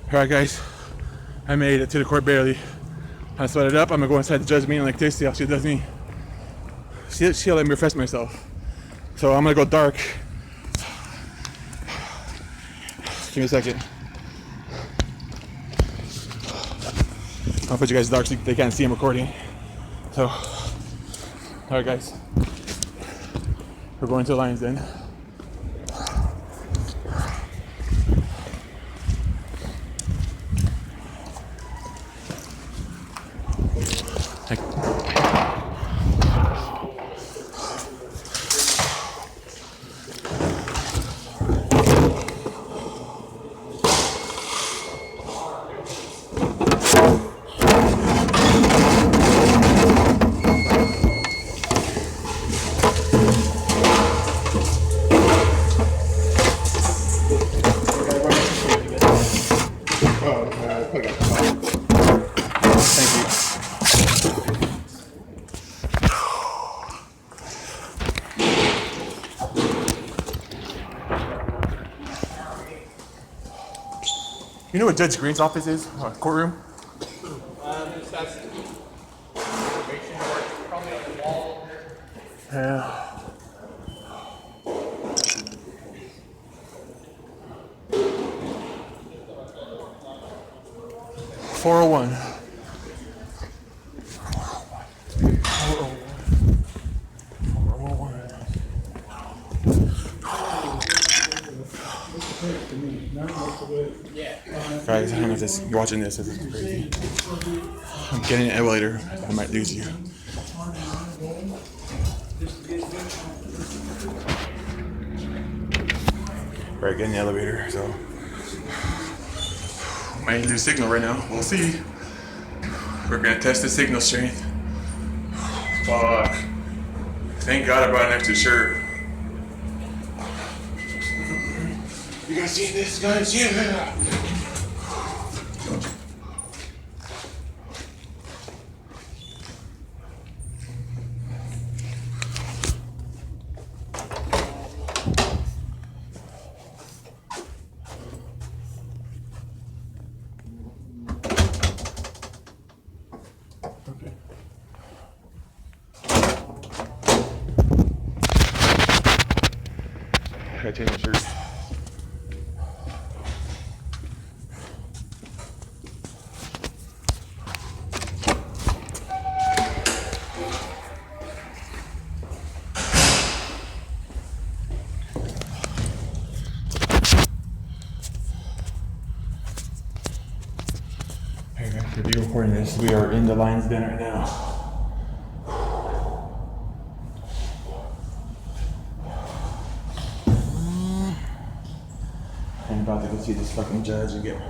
Alright guys, I made it to the court barely. I sweated up. I'm gonna go inside the judge meeting like this, see how she does me. She'll let me refresh myself. So I'm gonna go dark. Give me a second. I'll put you guys dark so they can't see I'm recording. So, alright guys, we're going to the Lions Den. You know what Judge Green's office is? Courtroom? That's probation board, probably on the wall there. Yeah. $401. Guys, I don't know if this, you're watching this is crazy. I'm getting an elevator. I might lose you. Right, getting the elevator, so might lose signal right now. We'll see. We're gonna test the signal strength. Fuck. Thank God I brought an extra shirt. You guys see this, guys? Yeah. I gotta change my shirt. Hey guys, if you're recording this, we are in the Lions Den right now. I'm about to go see this fucking judge and get.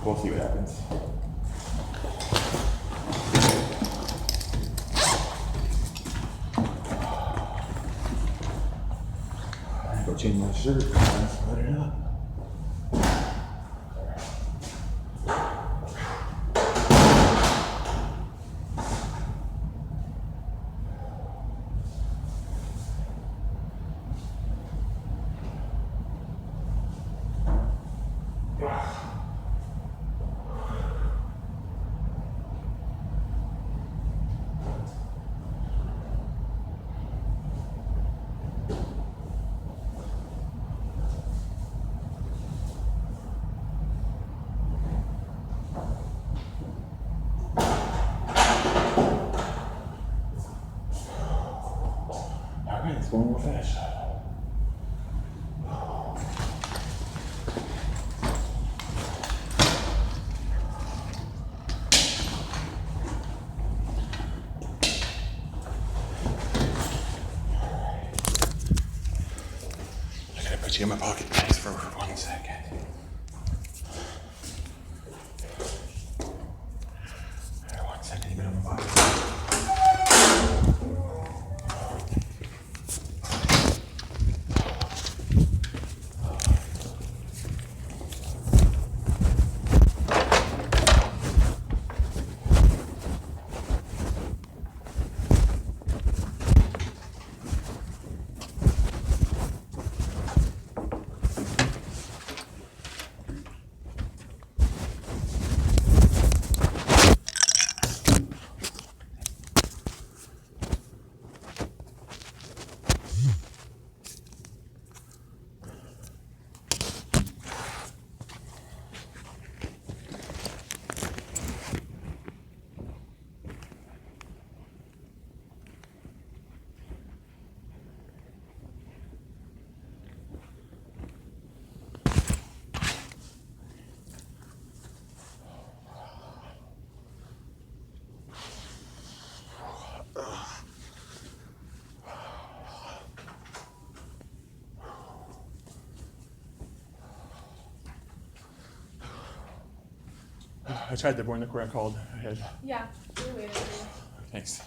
We'll see what happens. I go change my shirt. Let it up. Alright, it's going real fast. I gotta put you in my pocket, guys, for 1 second. Alright, 1 second, you get in my pocket. I tried the board in the court. I called ahead. Yeah, we're waiting for you. Thanks.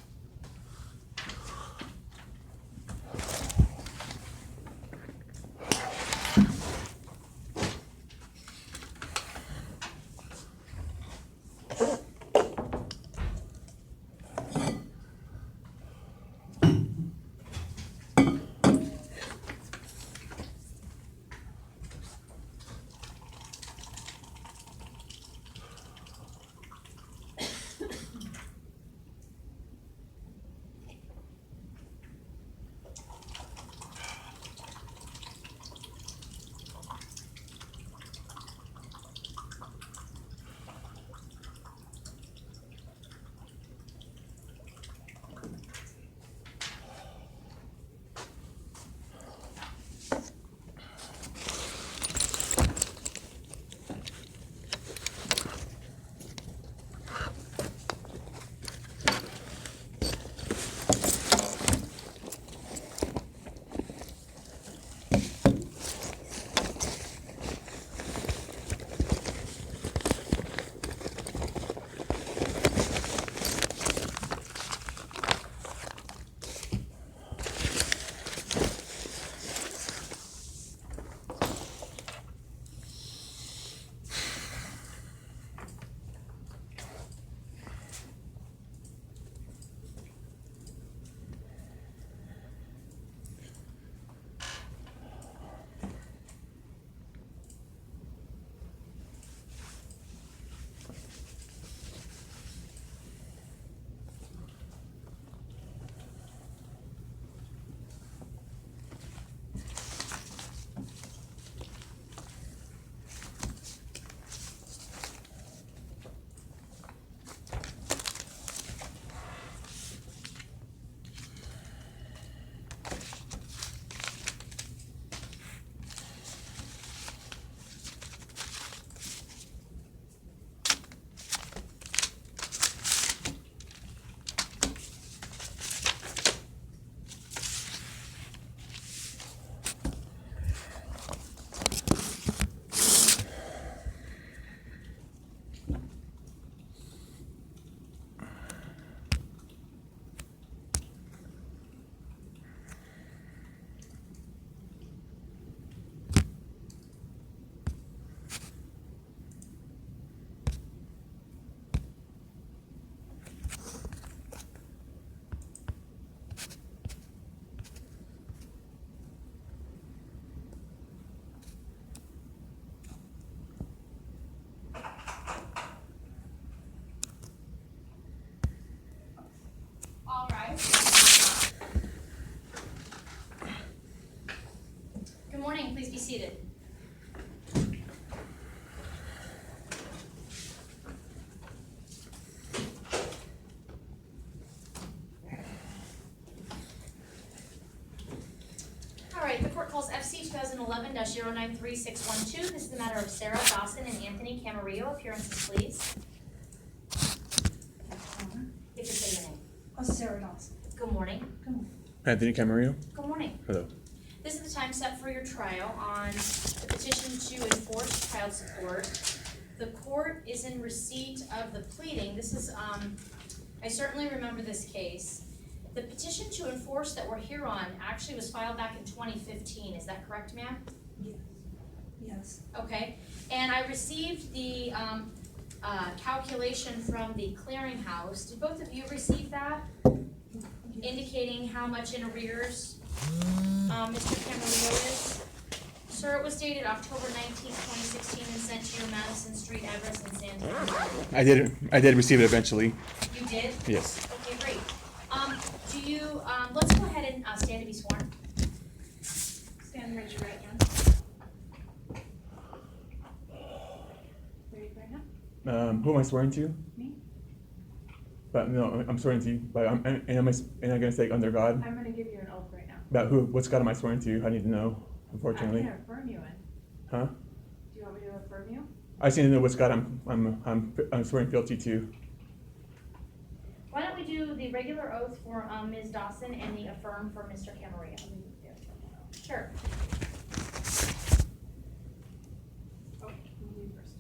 All right. Good morning, please be seated. All right, the court calls FC 2011-093612. This is the matter of Sarah Dawson and Anthony Camarillo. Appearances, please. If you say your name. Sarah Dawson. Good morning. Good morning. Anthony Camarillo. Good morning. Hello. This is the time set for your trial on the petition to enforce child support. The court is in receipt of the pleading. This is, I certainly remember this case. The petition to enforce that we're here on actually was filed back in 2015. Is that correct, ma'am? Yes. Okay. And I received the calculation from the clearinghouse. Did both of you receive that? Indicating how much in arrears Mr. Camarillo is? Sir, it was dated October 19th, 2016 and sent to your Madison Street address in San Antonio. I did receive it eventually. You did? Yes. Okay, great. Do you, let's go ahead and stand to be sworn. Stand and raise your right hand. Ready right now? Who am I swearing to? Me? But no, I'm swearing to you. But am I gonna say under God? I'm gonna give you an oath right now. About who? What's God am I swearing to? I need to know. Unfortunately. I can affirm you in. Huh? Do you want me to affirm you? I just need to know what's God I'm swearing fealty to. Why don't we do the regular oath for Ms. Dawson and the affirm for Mr. Camarillo? Sure. Oh, you first.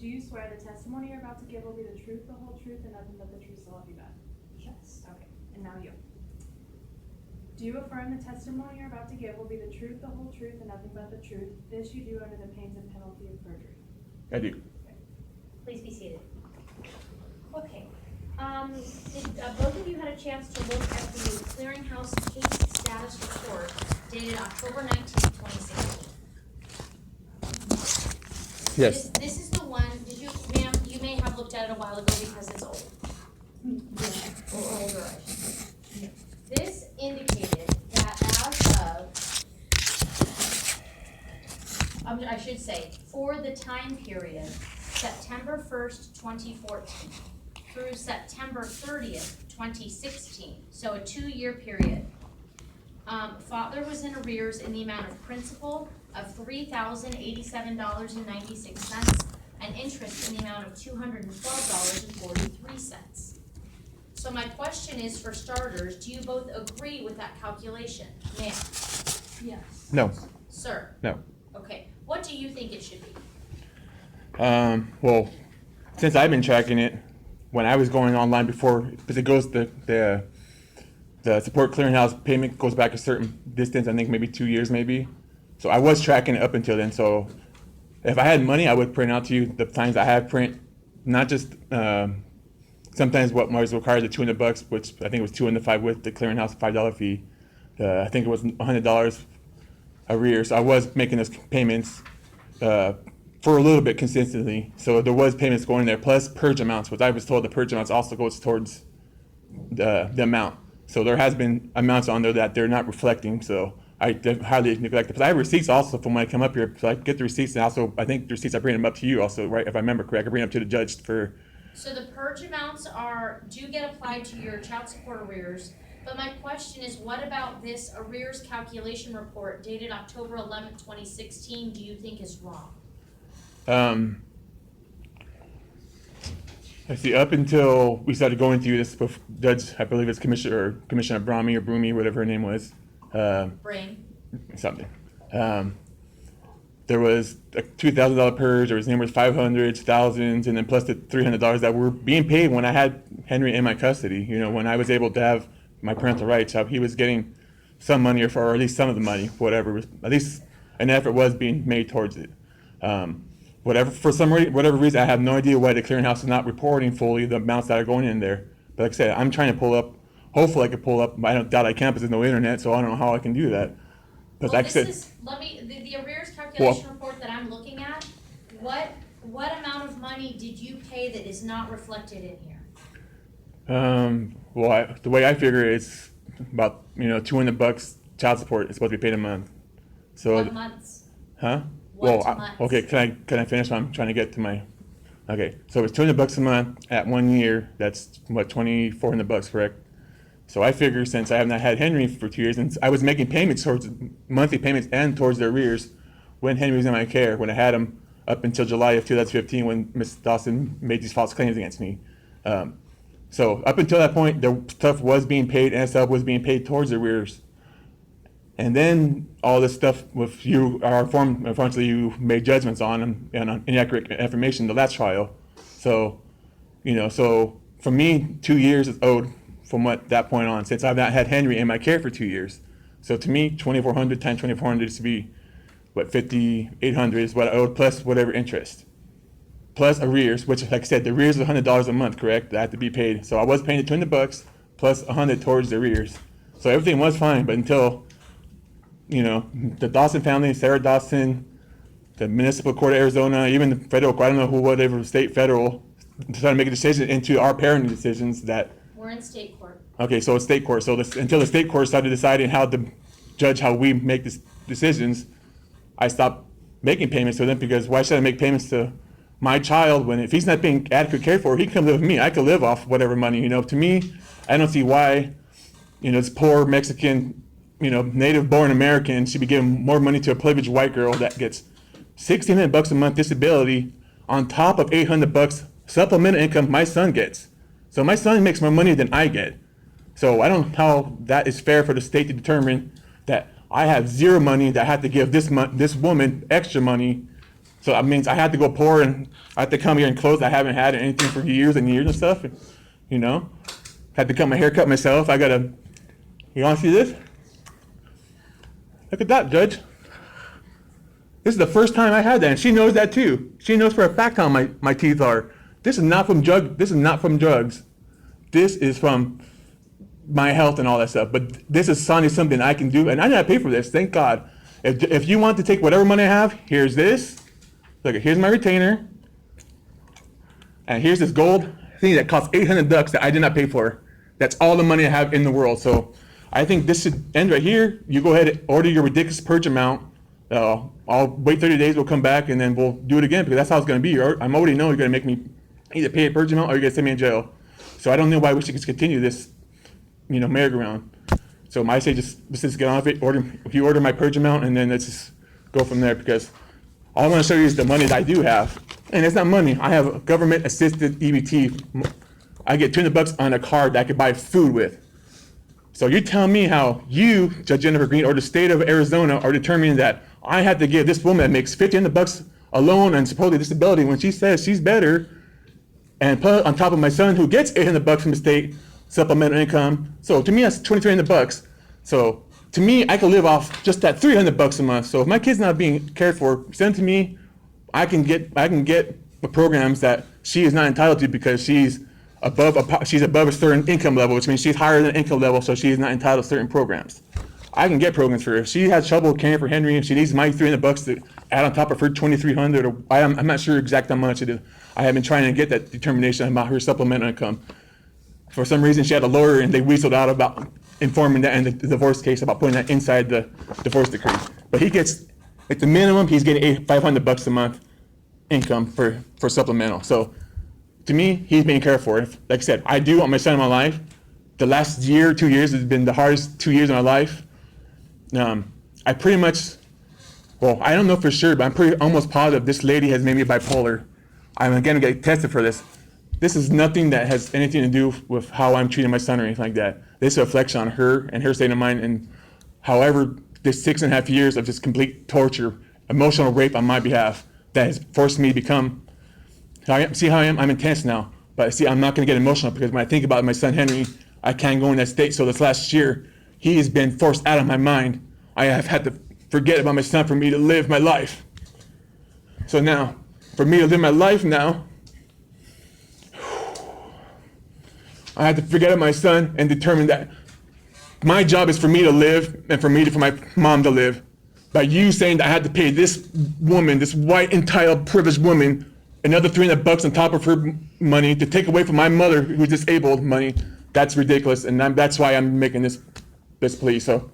Do you swear the testimony you're about to give will be the truth, the whole truth, and nothing but the truth, so help you God? Yes. Okay, and now you. Do you affirm the testimony you're about to give will be the truth, the whole truth, and nothing but the truth? This you do under the pains and penalty of perjury. I do. Please be seated. Okay. Did both of you had a chance to look at the clearinghouse case status report dated October 19th, 2016? Yes. This is the one, did you, ma'am, you may have looked at it a while ago because it's old. Or older, I should say. This indicated that I should say, for the time period, September 1st, 2014 through September 30th, 2016, so a 2-year period, father was in arrears in the amount of principal of $3,087.96 and interest in the amount of $212.43. So my question is, for starters, do you both agree with that calculation? Ma'am? Yes. No. Sir? No. Okay. What do you think it should be? Well, since I've been tracking it, when I was going online before, because it goes the support clearinghouse payment goes back a certain distance, I think maybe 2 years maybe. So I was tracking it up until then. So if I had money, I would print out to you the times I have print, not just sometimes what was required, the $200, which I think it was 2 and the 5 with the clearinghouse $5 fee. I think it was $100 arrears. So I was making those payments for a little bit consistently. So there was payments going there, plus purge amounts, which I was told the purge amounts also goes towards the amount. So there has been amounts on there that they're not reflecting. So I highly neglect it. Because I have receipts also from when I come up here. So I get the receipts, and also I think the receipts, I bring them up to you also, right? If I remember correct, I bring them up to the judge for. So the purge amounts do get applied to your child support arrears. But my question is, what about this arrears calculation report dated October 11th, 2016, do you think is wrong? I see. Up until we started going through this, Judge, I believe it's Commissioner Brahmi or Broomy, whatever her name was. Brain. Something. There was a $2,000 purge. There was numerous 500s, thousands, and then plus the $300 that were being paid when I had Henry in my custody. You know, when I was able to have my parental rights, he was getting some money, or at least some of the money, whatever. At least an effort was being made towards it. Whatever reason, I have no idea why the clearinghouse is not reporting fully the amounts that are going in there. But like I said, I'm trying to pull up. Hopefully, I can pull up. I don't doubt I can, because there's no internet, so I don't know how I can do that. But Well, like I said, the arrears calculation report that I'm looking at, what amount of money did you pay that is not reflected in here? well, the way I figure it, it's about $200 child support is supposed to be paid a month. So, What months? huh? What Well, months? okay. Can I finish? I'm trying to get to my. Okay, so it's $200 a month at 1 year. That's what, $2,400, correct? So I figure, since I have not had Henry for 2 years, and I was making payments towards monthly payments and towards the arrears when Henry was in my care, when I had him up until July of 2015, when Ms. Dawson made these false claims against me. So up until that point, the stuff was being paid, and stuff was being paid towards the arrears. And then all this stuff with you, unfortunately, you made judgments on and on inaccurate information the last trial. So, so for me, 2 years is owed from that point on, since I've not had Henry in my care for 2 years. So to me, 2,400 times 2,400 is to be, 5,800 is what I owed, plus whatever interest. Plus arrears, which, like I said, the arrears is $100 a month, correct? That had to be paid. So I was paying the $200 plus $100 towards the arrears. So everything was fine, but until the Dawson family, Sarah Dawson, the Municipal Court of Arizona, even the federal court, I don't know who, whatever, state, federal, decided to make a decision into our parenting decisions that. We're in state court. Okay, so it's state court. So until the state court started deciding how to judge how we make these decisions, I stopped making payments to them, because why should I make payments to my child when, if he's not being adequately cared for, he can live with me. I could live off whatever money. To me, I don't see why, this poor Mexican, native-born American should be giving more money to a privileged white girl that gets $1,600 a month disability on top of $800 supplemental income my son gets. So my son makes more money than I get. So I don't know how that is fair for the state to determine that I have zero money, that I have to give this woman extra money So that means I had to go poor and I had to come here and clothes. I haven't had anything for years and years and stuff. You know, had to cut my hair cut myself. I gotta. You want to see this? Look at that, Judge. This is the first time I had that, and she knows that too. She knows for a fact how my teeth are. This is not from drugs. This is not from drugs. This is from my health and all that stuff. But this is something I can do, and I didn't pay for this. Thank God. If you want to take whatever money I have, here's this. Look, here's my retainer, and here's this gold thing that costs $800 that I did not pay for. That's all the money I have in the world. So I think this should end right here. You go ahead and order your ridiculous purge amount. I'll wait 30 days. We'll come back and then we'll do it again because that's how it's going to be. I'm already know you're going to make me either pay a purge amount or you're going to send me in jail. So I don't know why we should continue this, merry-go-round. So I say let's just get on with it. If you order my purge amount and then let's just go from there because all I want to show you is the money that I do have. And it's not money. I have a government-assisted EBT. I get $200 on a card that I could buy food with. So you're telling me how you, Judge Jennifer Green, or the state of Arizona are determining that I have to give this woman that makes $1,500 alone and supposedly disability when she says she's better and put on top of my son who gets $800 from the state supplemental income. So to me, that's $2,300. So to me, I can live off just that $300 a month. So if my kid's not being cared for, send to me. I can get the programs that she is not entitled to because she's above a certain income level, which means she's higher than income level, so she is not entitled to certain programs. I can get programs for her. If she has trouble caring for Henry and she needs my $300 to add on top of her $2,300, or I'm not sure exactly how much it is. I have been trying to get that determination about her supplemental income. For some reason, she had a lawyer and they weaseled out about informing that in the divorce case about putting that inside the divorce decree. But he gets, at the minimum, he's getting $500 a month income for supplemental. So to me, he's being cared for. Like I said, I do want my son in my life. The last year, 2 years has been the hardest 2 years of my life. I pretty much, well, I don't know for sure, but I'm pretty almost positive this lady has made me bipolar. I'm again getting tested for this. This is nothing that has anything to do with how I'm treating my son or anything like that. This is a reflection on her and her state of mind, and however this 6.5 years of just complete torture, emotional rape on my behalf that has forced me to become, see how I am? I'm intense now, but see, I'm not gonna get emotional because when I think about my son Henry, I can't go in that state. So this last year, he has been forced out of my mind. I have had to forget about my son for me to live my life. So now, for me to live my life now, I had to forget about my son and determine that my job is for me to live and for my mom to live. By you saying that I had to pay this woman, this white, entitled, privileged woman, another $300 on top of her money to take away from my mother who's disabled money, that's ridiculous, and that's why I'm making this plea. So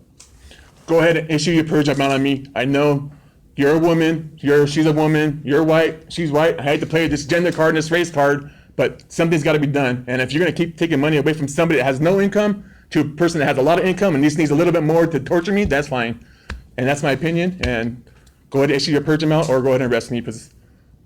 go ahead and issue your purge amount on me. I know you're a woman, she's a woman, you're white, she's white. I hate to play this gender card and this race card, but something's got to be done. And if you're going to keep taking money away from somebody that has no income to a person that has a lot of income and just needs a little bit more to torture me, that's fine. And that's my opinion. And go ahead and issue your purge amount or go ahead and arrest me because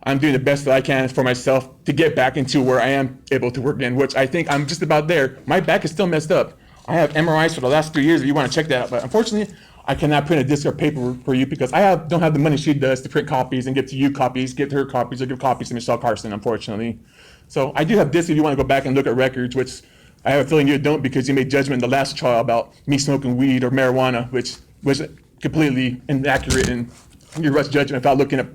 I'm doing the best that I can for myself to get back into where I am able to work in, which I think I'm just about there. My back is still messed up. I have MRIs for the last 3 years if you want to check that out. But unfortunately, I cannot print a disc or paper for you because I don't have the money she does to print copies and give to you copies, give to her copies, or give copies to Michelle Carson, unfortunately. So I do have discs if you want to go back and look at records, which I have a feeling you don't because you made judgment in the last trial about me smoking weed or marijuana, which was completely inaccurate in your rush judgment without looking at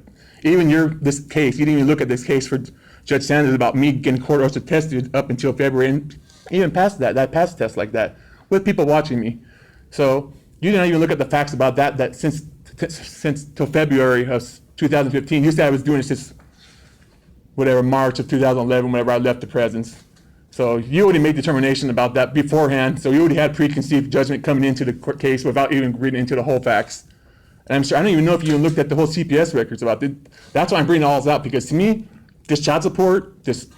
even this case. You didn't even look at this case for Judge Sanders about me getting court ordered tested up until February and even past that passed test like that with people watching me. So you didn't even look at the facts about that since till February of 2015. You said I was doing it since March of 2011 whenever I left the presence. So you already made determination about that beforehand. So you already had preconceived judgment coming into the court case without even reading into the whole facts. And I'm sure, I don't even know if you even looked at the whole CPS records about it. That's why I'm bringing all this out, because to me, this child support, this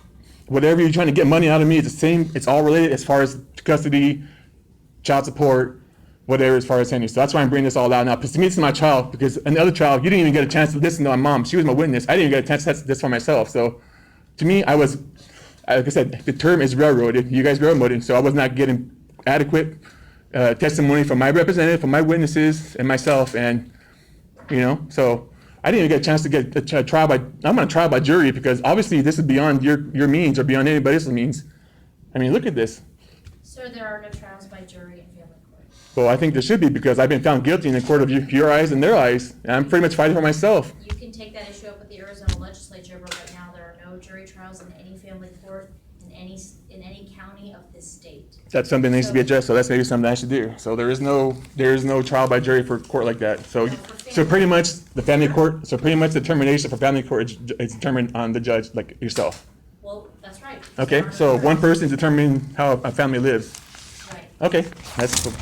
whatever you're trying to get money out of me, it's the same, it's all related as far as custody, child support, whatever as far as Henry. So that's why I'm bringing this all out now, because to me, this is my child, because in the other child, you didn't even get a chance to listen to my mom. She was my witness. I didn't even get a chance to test this for myself. So to me, I was, like I said, the term is railroaded. You guys railroaded, so I was not getting adequate testimony from my representative, from my witnesses, and myself, and so I didn't even get a chance to get a trial by, I'm on trial by jury because obviously this is beyond your means or beyond anybody else's means. I mean, look at this. Sir, there are no trials by jury in family court. Well, I think there should be because I've been found guilty in the court of your eyes and their eyes. And I'm pretty much fighting for myself. You can take that issue up with the Arizona legislature, but right now there are no jury trials in any family court in any county of this state. That's something that needs to be addressed, so that's maybe something I should do. So there is no trial by jury for court like that. So No, for so pretty much the family court, so pretty much the determination for family court is determined on the judge, like yourself. Well, that's right. Okay, so one person determining how a family lives. Right. Okay,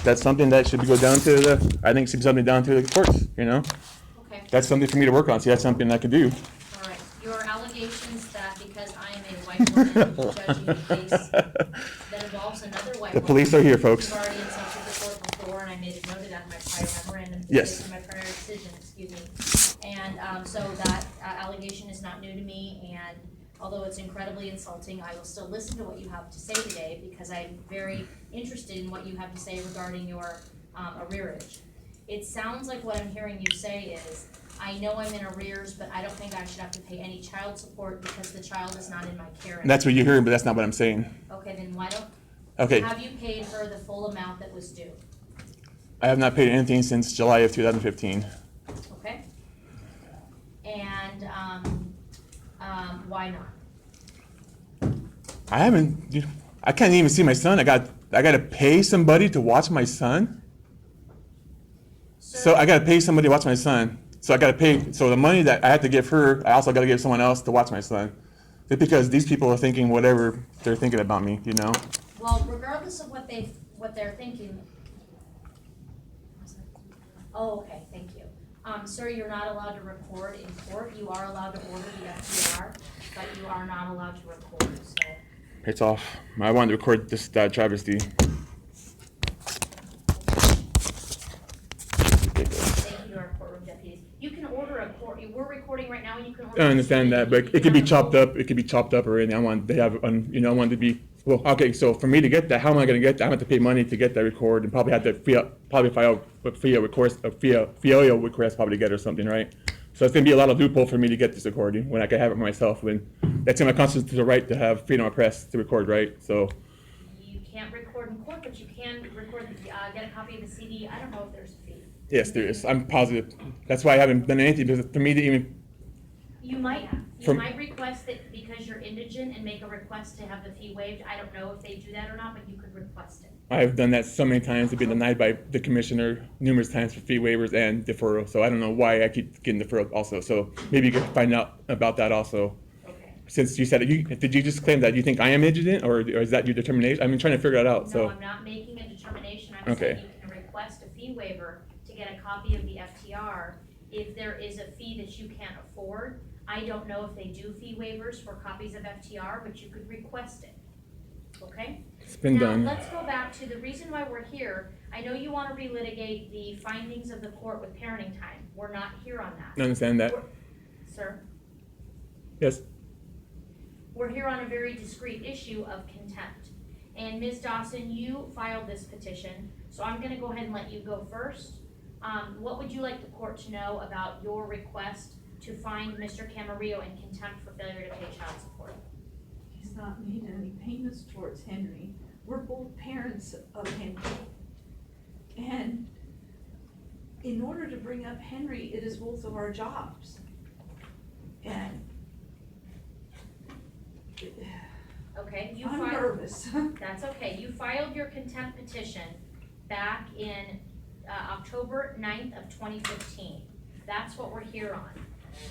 that's something that should go down to the, I think it should be something down to the courts, you know? Okay. That's something for me to work on, see, that's something I could do. All right. Your allegations that because I am a white woman judging a case that involves another white The woman. police are here, folks. You've already insulted the court before, and I made a note of that in my prior memorandum. Yes. In my prior decision, excuse me. And so that allegation is not new to me, and although it's incredibly insulting, I will still listen to what you have to say today because I'm very interested in what you have to say regarding your arrearage. It sounds like what I'm hearing you say is, I know I'm in arrears, but I don't think I should have to pay any child support because the child is not in my care. That's what you're hearing, but that's not what I'm saying. Okay, then why don't, Okay, have you paid her the full amount that was due? I have not paid anything since July of 2015. Okay? And, why not? I haven't, I can't even see my son. I got to pay somebody to watch my son? So I got to pay somebody to watch my son. So I got to pay, so the money that I have to give her, I also got to give someone else to watch my son. Just because these people are thinking whatever they're thinking about me, you know? Well, regardless of what they're thinking. Oh, okay, thank you. Sir, you're not allowed to record in court. You are allowed to order the FTR, but you are not allowed to record, so. It's off. I wanted to record this travesty. Thank you to our courtroom deputies. You can order a court, we're recording right now and you can order. I understand that, but it could be chopped up. It could be chopped up already. I want, they have, you know, I want to be, well, okay, so for me to get that, how am I going to get that? I have to pay money to get that record and probably have to file a FIA request probably to get or something, right? So it's going to be a lot of loophole for me to get this recording when I can have it for myself when that's in my constitutional right to have freedom of press to record, right? So. You can't record in court, but you can record, get a copy of the CD. I don't know if there's a fee. Yes, there is. I'm positive. That's why I haven't done anything because for me to even. You might From- request it because you're indigent and make a request to have the fee waived. I don't know if they do that or not, but you could request it. I've done that so many times. I've been denied by the commissioner numerous times for fee waivers and deferral. So I don't know why I keep getting deferral also. So maybe you could find out about that also. Okay. Since you said it, did you just claim that you think I am indigent or is that your determination? I've been trying to figure that out. No, So I'm not making a determination. I'm Okay. saying you can request a fee waiver to get a copy of the FTR. If there is a fee that you can't afford, I don't know if they do fee waivers for copies of FTR, but you could request it. Okay? it's been done. Now, let's go back to the reason why we're here. I know you want to relitigate the findings of the court with parenting time. We're not here on that. I understand that. Sir, Yes. we're here on a very discrete issue of contempt. And Ms. Dawson, you filed this petition, so I'm gonna go ahead and let you go first. What would you like the court to know about your request to find Mr. Camarillo in contempt for failure to pay child support? He's not made any payments towards Henry. We're both parents of Henry. And in order to bring up Henry, it is both of our jobs. And Okay, you I'm filed, nervous. that's okay. You filed your contempt petition back in October 9th of 2015. That's what we're here on.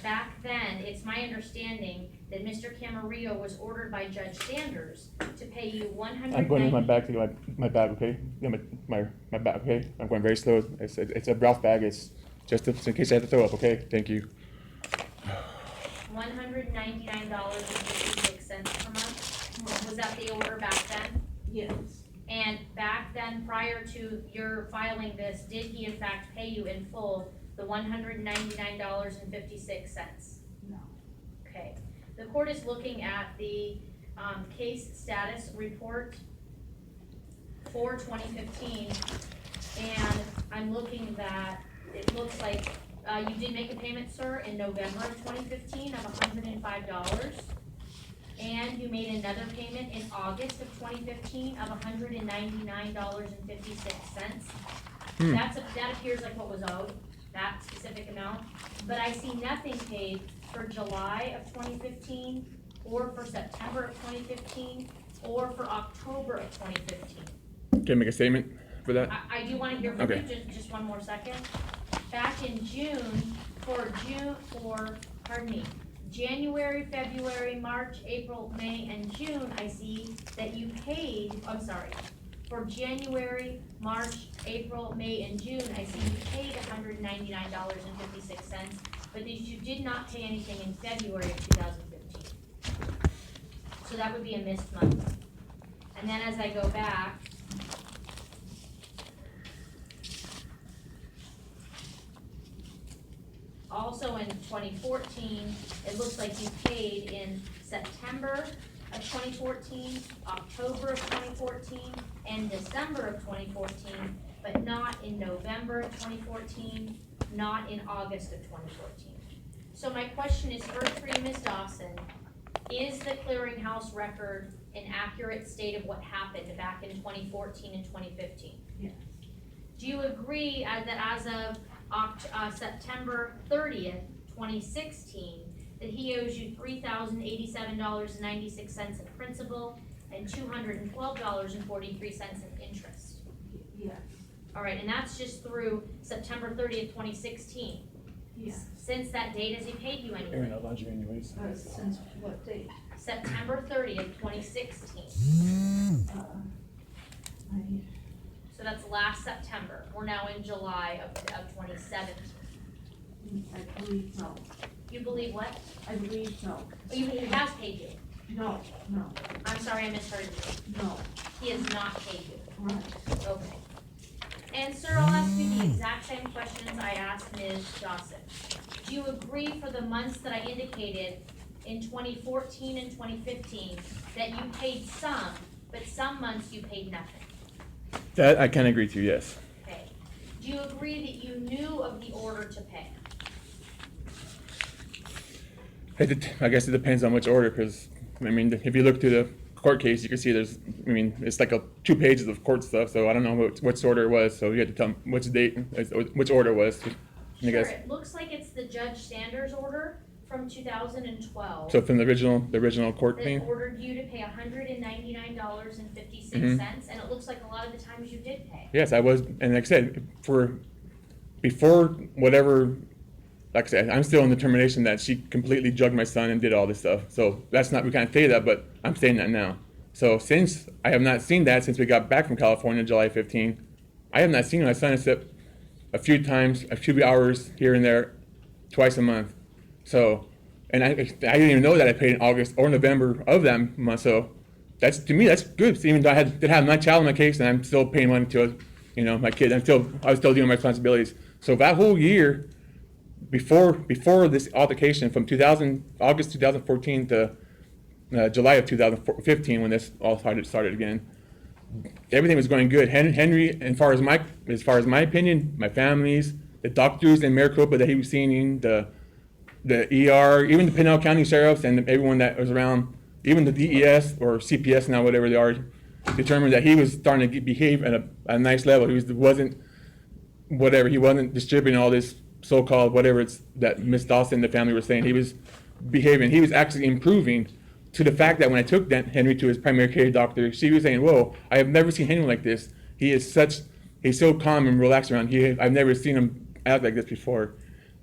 Back then, it's my understanding that Mr. Camarillo was ordered by Judge Sanders to pay you I'm going with my bag to get my bag, okay? Yeah, my bag, okay? I'm going very slow. It's a Ralph bag. It's just in case I have to throw up, okay? Thank you. $199.56 per month. Was that the order back then? Yes, And back then, prior to your filing this, did he in fact pay you in full the $199.56? no. Okay. The court is looking at the case status report for 2015, and I'm looking that it looks like You did make a payment, sir, in November of 2015 of $105. And you made another payment in August of 2015 of $199.56. That appears like what was owed, that specific amount. But I see nothing paid for July of 2015, or for September of 2015, or for October of 2015. Can I make a statement for that? I do wanna hear from Okay. you, just one more second. Back in January, February, March, April, May, and June, I see that you paid, I'm sorry, for January, March, April, May, and June, I see you paid $199.56, but that you did not pay anything in February of 2015. So that would be a missed month. And then as I go back, also in 2014, it looks like you paid in September of 2014, October of 2014, and December of 2014, but not in November of 2014, not in August of 2014. So my question is first for you, Ms. Dawson, is the clearinghouse record an accurate state of what happened back in 2014 and 2015? Yes. Do you agree that as of September 30th, 2016, that he owes you $3,087.96 in principal and $212.43 in interest? Yes. All right, and that's just through September 30th, 2016. Yes. Since that date, has he paid you anything? Aaron, I'll lodge you anyways. Since what date? September 30th, 2016. So that's last September. We're now in July of 2017. I believe no. You believe what? I believe no. Oh, he has paid you. No, no, I'm sorry, I misheard you. no. He has not paid you. Right. Okay. And sir, I'll ask you the exact same questions I asked Ms. Dawson. Do you agree for the months that I indicated in 2014 and 2015 that you paid some, but some months you paid nothing? That I can agree to, yes. Okay. Do you agree that you knew of the order to pay? I guess it depends on which order, because, I mean, if you look through the court case, you can see it's like 2 pages of court stuff, so I don't know which order it was, so you have to tell me which date, which order it was. I Sure, guess. it looks like it's the Judge Sanders order from 2012. So from the original court That thing? ordered you to pay $199.56, and it looks like a lot of the times you did pay. Yes, I was, and like I said, before whatever, like I said, I'm still in determination that she completely drugged my son and did all this stuff. So that's not, we can't say that, but I'm saying that now. So since I have not seen that since we got back from California, July 15, I have not seen my son except a few times, a few hours here and there, twice a month. So, and I didn't even know that I paid in August or November of that month. So that's, to me, that's good. Even though I did have my child in my case, and I'm still paying money to, my kid. I was still doing my responsibilities. So that whole year, before this altercation from August 2014 to July of 2015, when this all started again, everything was going good. Henry, as far as my opinion, my family's, the doctors in Maricopa that he was seeing, the ER, even the Pinal County sheriffs and everyone that was around, even the DES or CPS now, whatever they are, determined that he was starting to behave at a nice level. He wasn't distributing all this so-called whatever it's that Miss Dawson and the family were saying. He was behaving. He was actually improving, to the fact that when I took Henry to his primary care doctor, she was saying, "Whoa, I have never seen Henry like this. He's so calm and relaxed around here. I've never seen him act like this before."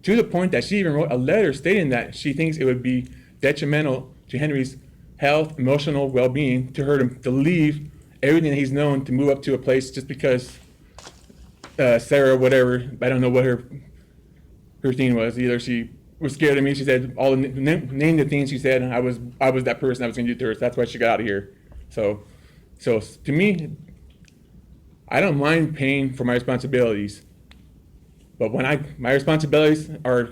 To the point that she even wrote a letter stating that she thinks it would be detrimental to Henry's health, emotional well-being, to her to leave everything that he's known to move up to a place just because Sarah, whatever, I don't know what her thing was. Either she was scared of me. She said name the things she said. I was that person I was going to do to her. So that's why she got out of here. So to me, I don't mind paying for my responsibilities, but when my responsibilities are,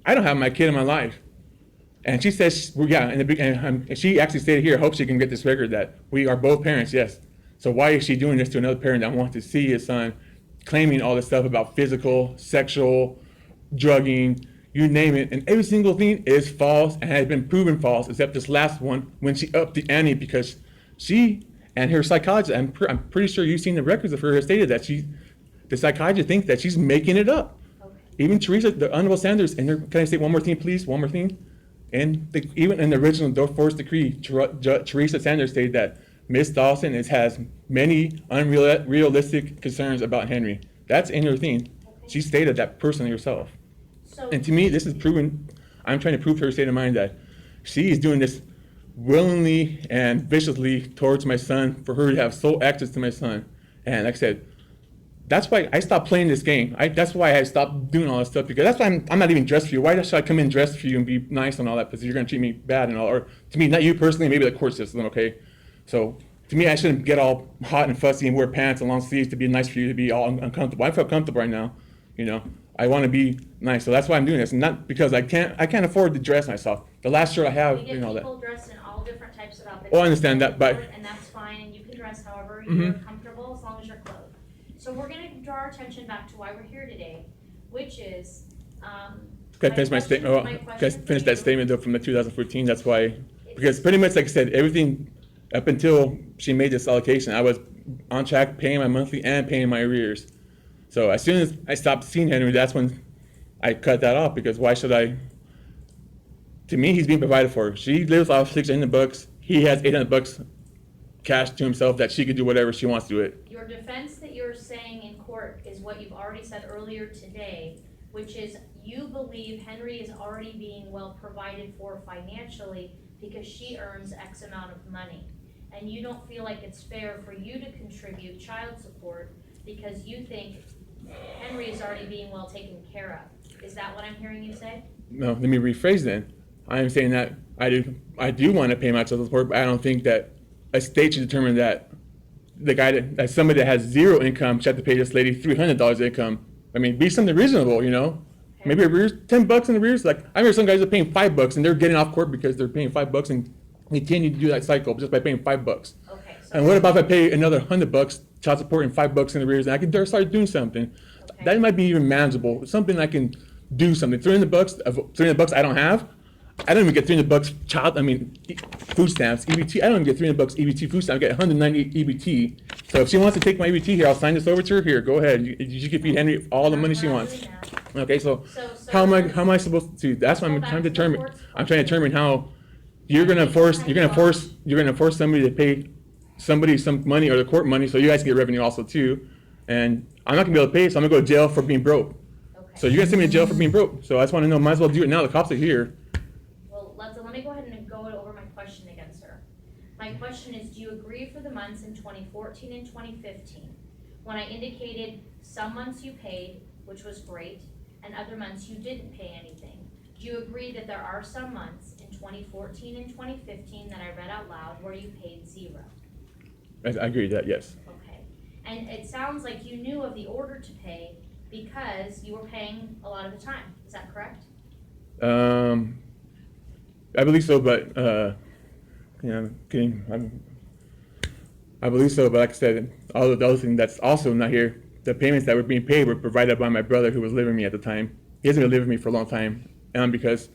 I don't have my kid in my life, and she says, and she actually stated here, I hope she can get this record that we are both parents. Yes. So why is she doing this to another parent that wants to see his son, claiming all this stuff about physical, sexual, drugging, you name it, and every single thing is false and has been proven false, except this last one when she upped the ante because she and her psychologist, I'm pretty sure you've seen the records of her, has stated that the psychiatrist thinks that she's making it up. Okay. Even Teresa, the Honorable Sanders, and can I say one more thing, please? One more thing. And even in the original divorce decree, Teresa Sanders stated that Miss Dawson has many unrealistic concerns about Henry. That's in her thing. Okay. She stated that personally herself. So, And to me, this is proven. I'm trying to prove to her state of mind that she is doing this willingly and viciously towards my son for her to have sole access to my son. And like I said, that's why I stopped playing this game. That's why I stopped doing all this stuff, because that's why I'm not even dressed for you. Why should I come in dressed for you and be nice and all that? Because you're going to treat me bad and all. Or to me, not you personally, maybe the court system, okay? So to me, I shouldn't get all hot and fussy and wear pants and long sleeves to be nice for you to be all uncomfortable. I feel comfortable right now, you know. I want to be nice, so that's why I'm doing this, and not because I can't afford to dress myself. The last shirt I have, we get you know that. people dressed in all different types of outfits. Well, I understand that, but- And that's fine, and you can dress however Mhm. you're comfortable, as long as you're clothed. So we're gonna draw our attention back to why we're here today, which is, Can I finish my statement? Can I finish that statement though from the 2014? That's why, because pretty much like I said, everything up until she made this allocation, I was on track paying my monthly and paying my arrears. So as soon as I stopped seeing Henry, that's when I cut that off, because why should I? To me, he's being provided for. She lives off $600. He has $800 cash to himself that she could do whatever she wants to do it. Your defense that you're saying in court is what you've already said earlier today, which is you believe Henry is already being well provided for financially because she earns X amount of money. And you don't feel like it's fair for you to contribute child support because you think Henry is already being well taken care of. Is that what I'm hearing you say? No, let me rephrase then. I am saying that I do want to pay my child support, but I don't think that a state should determine that that somebody that has zero income should have to pay this lady $300 income. I mean, be something reasonable, you know? Okay. Maybe arrears, $10 in arrears. Like I remember some guys are paying $5 and they're getting off court because they're paying $5 and continue to do that cycle just by paying $5. Okay. So And what about if I pay another $100 child support and $5 in arrears, and I can start doing something? Okay. That might be even manageable. Something I can do something. $300 I don't have. I don't even get $300 food stamps, EBT. I don't even get $300 EBT food stamps. I get 190 EBT. So if she wants to take my EBT here, I'll sign this over to her. Here, go ahead. You can feed Henry all the money she We're not wants. doing that. Okay, so So how am I supposed to? That's what Go I'm back trying to to the determine. court's I'm trying to determine how you're gonna force somebody to pay somebody some money or the court money, so you guys get revenue also too. And I'm not gonna be able to pay, so I'm gonna go to jail for being broke. Okay. So you're gonna send me to jail for being broke. So I just want to know. Might as well do it now. The cops are here. Well, let me go ahead and go over my question against her. My question is, do you agree for the months in 2014 and 2015, when I indicated some months you paid, which was great, and other months you didn't pay anything? Do you agree that there are some months in 2014 and 2015 that I read out loud where you paid zero? I agree with that. Yes. Okay. And it sounds like you knew of the order to pay because you were paying a lot of the time. Is that correct? I believe so, but I believe so, but like I said, all of the other thing that's also not here, the payments that were being paid were provided by my brother who was living with me at the time. He hasn't been living with me for a long time, because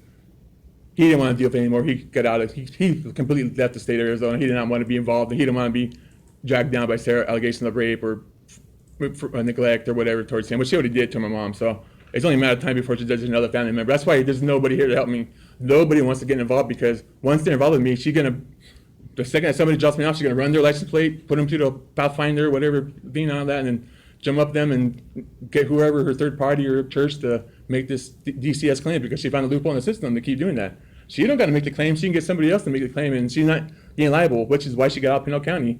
he didn't want to deal with it anymore. He got out of, he completely left the state of Arizona. He did not want to be involved, and he didn't want to be dragged down by allegations of rape or neglect or whatever towards him, which she already did to my mom. So it's only a matter of time before she does it to another family member. That's why there's nobody here to help me. Nobody wants to get involved, because once they're involved with me, the second that somebody drops me off, she's gonna run their license plate, put them to the Pathfinder, whatever, being on that, and then jump up them and get whoever, her third party or church, to make this DCS claim, because she found a loophole in the system to keep doing that. She don't gotta make the claim. She can get somebody else to make the claim, and she's not being liable, which is why she got out of Pinal County.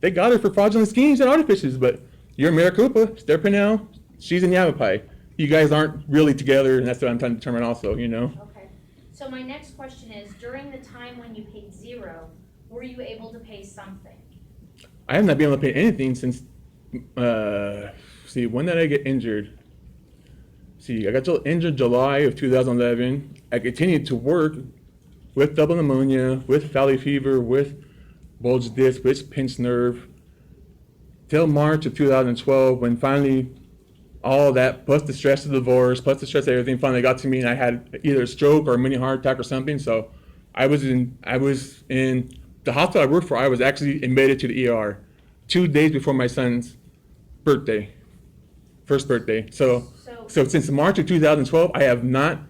They got her for fraudulent schemes and artifices, but you're Maricopa, they're Pinal, she's in Yavapai. You guys aren't really together, and that's what I'm trying to determine also, you know? Okay. So my next question is, during the time when you paid zero, were you able to pay something? I have not been able to pay anything since, when did I get injured? I got injured July of 2011. I continued to work with double pneumonia, with valley fever, with bulged disc, with pinched nerve, till March of 2012, when finally all that, plus the stress of the divorce, plus the stress of everything finally got to me, and I had either a stroke or a mini heart attack or something. So I was in the hospital I worked for. I was actually admitted to the ER 2 days before my son's birthday, first birthday. So since March of 2012, I have not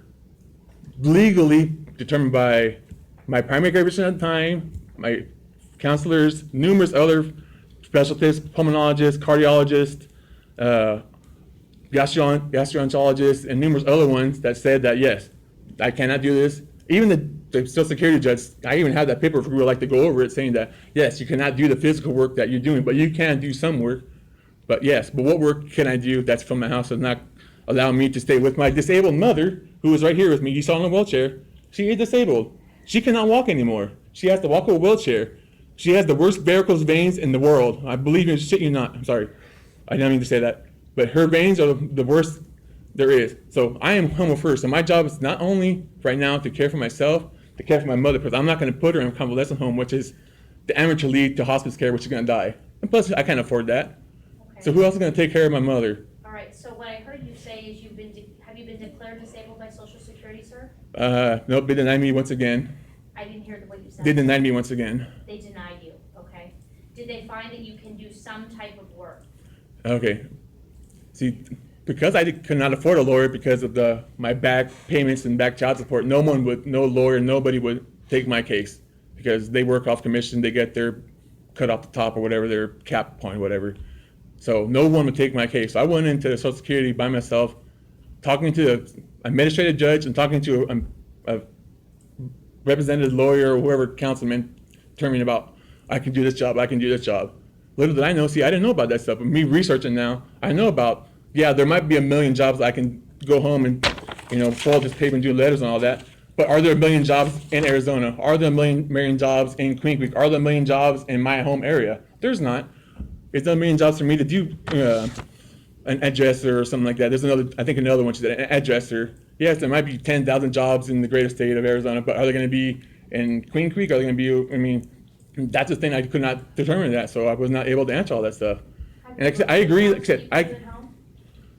legally determined by my primary care physician at the time, my counselors, numerous other specialists, pulmonologists, cardiologists, gastroenterologists, and numerous other ones that said that yes, I cannot do this. Even the Social Security judge, I even have that paper if we would like to go over it, saying that yes, you cannot do the physical work that you're doing, but you can do some work. But what work can I do that's from my house, does not allow me to stay with my disabled mother, who is right here with me? You saw in a wheelchair. She is disabled. She cannot walk anymore. She has to walk with a wheelchair. She has the worst varicose veins in the world. I believe you, shit you not. I'm sorry. I didn't mean to say that. But her veins are the worst there is. So I am home with her. So my job is not only right now to care for myself, to care for my mother, because I'm not going to put her in a convalescent home, which is the amateur league to hospice care, which is going to die. And plus, I can't afford that. Okay. So who else is going to take care of my mother? All right, so what I heard you say is have you been declared disabled by Social Security, sir? Nope, they denied me once again. I didn't hear what you said. They denied me once again. They denied you, okay? Did they find that you can do some type of work? Okay. See, because I could not afford a lawyer because of my back payments and back child support, no lawyer, nobody would take my case because they work off commission, they get their cut off the top or whatever, their cap point, whatever. So no one would take my case. So I went into Social Security by myself, talking to the administrative judge and talking to a representative lawyer or whoever councilman determining about, I can do this job, I can do this job. Little did I know, see, I didn't know about that stuff. But me researching now, I know about, yeah, there might be a million jobs I can go home and, fold this paper and do letters and all that. But are there a million jobs in Arizona? Are there a million jobs in Queen Creek? Are there a million jobs in my home area? There's not. It's not a million jobs for me to do an addresser or something like that. There's another one, she said, an addresser. Yes, there might be 10,000 jobs in the greater state of Arizona, but are they going to be in Queen Creek? Are they going to be, that's the thing, I could not determine that, so I was not able to answer all that stuff. And like I said, I agree, like I said,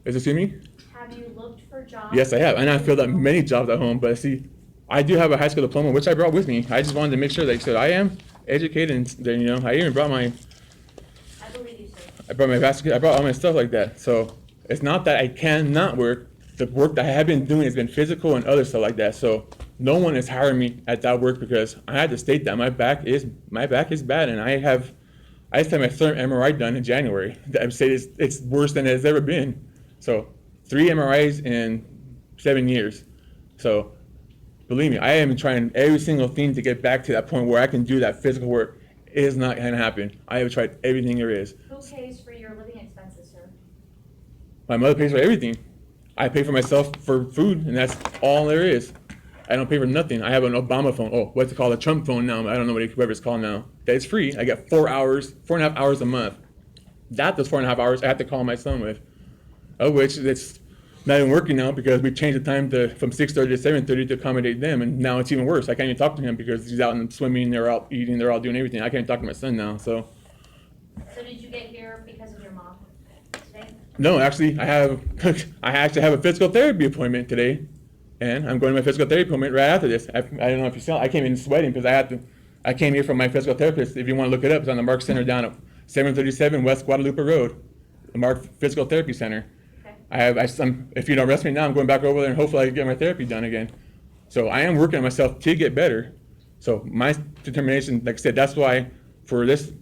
excuse me? Have you looked for jobs? Yes, I have, and I filled out many jobs at home, but see, I do have a high school diploma, which I brought with me. I just wanted to make sure that, like I said, I am educated, and then, I even brought I believe you, sir. I brought all my stuff like that. So it's not that I cannot work. The work that I have been doing has been physical and other stuff like that. So no one is hiring me at that work because I had to state that my back is bad, and I just had my third MRI done in January. I would say it's worse than it's ever been. So 3 MRIs in 7 years. So believe me, I am trying every single thing to get back to that point where I can do that physical work. It is not going to happen. I have tried everything there is. Who pays for your living expenses, sir? My mother pays for everything. I pay for myself for food, and that's all there is. I don't pay for nothing. I have an Obama phone. Oh, what's it called? A Trump phone now. I don't know whatever it's called now. That is free. I get 4.5 hours a month. Those 4.5 hours I have to call my son with, of which it's not even working now because we changed the time from 6:30 to 7:30 to accommodate them, and now it's even worse. I can't even talk to him because he's out and swimming, they're out eating, they're all doing everything. I can't talk to my son now. So did you get here because of your mom today? no, actually, I actually have a physical therapy appointment today, and I'm going to my physical therapy appointment right after this. I don't know if you saw. I came in sweating because I came here from my physical therapist. If you want to look it up, it's on the Mark Center down at 737 West Guadalupe Road, the Mark Physical Therapy Center. If you don't arrest me now, I'm going back over there and hopefully I can get my therapy done again. So I am working on myself to get better. So my determination, like I said, that's why for this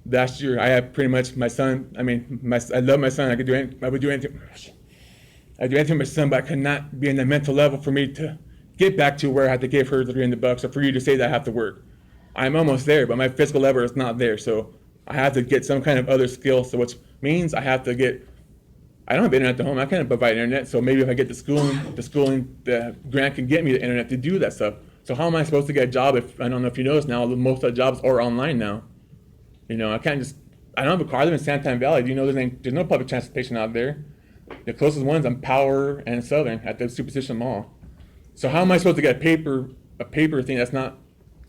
last year I have pretty much my son. I love my son. I would do anything. I do anything for my son, but I could not be in the mental level for me to get back to where I had to give her the $300 or for you to say that I have to work. I'm almost there, but my physical level is not there. So I have to get some kind of other skill. So which means I don't have internet at home. I can't provide internet. So maybe if I get the schooling, the grant can get me the internet to do that stuff. So how am I supposed to get a job if, I don't know if you notice now, most of the jobs are online now. I don't have a car. I live in Santan Valley. Do you know there's no public transportation out there? The closest one's on Power and Southern at the Superstition Mall. So how am I supposed to get a paper thing that's not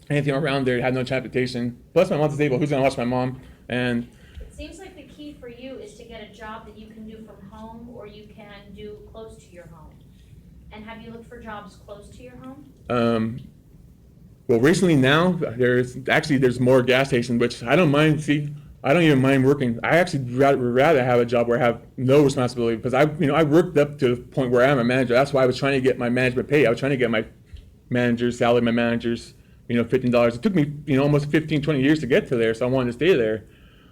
anything around there, have no transportation? Plus my mom's disabled. Who's going to watch my mom? And It seems like the key for you is to get a job that you can do from home, or you can do close to your home. And have you looked for jobs close to your home? Well, recently now, there's more gas stations, which I don't mind. See, I don't even mind working. I actually rather have a job where I have no responsibility, because I worked up to the point where I'm a manager. That's why I was trying to get my management pay. I was trying to get my managers, salary my managers, $15. It took me, almost 15, 20 years to get to there, so I wanted to stay there.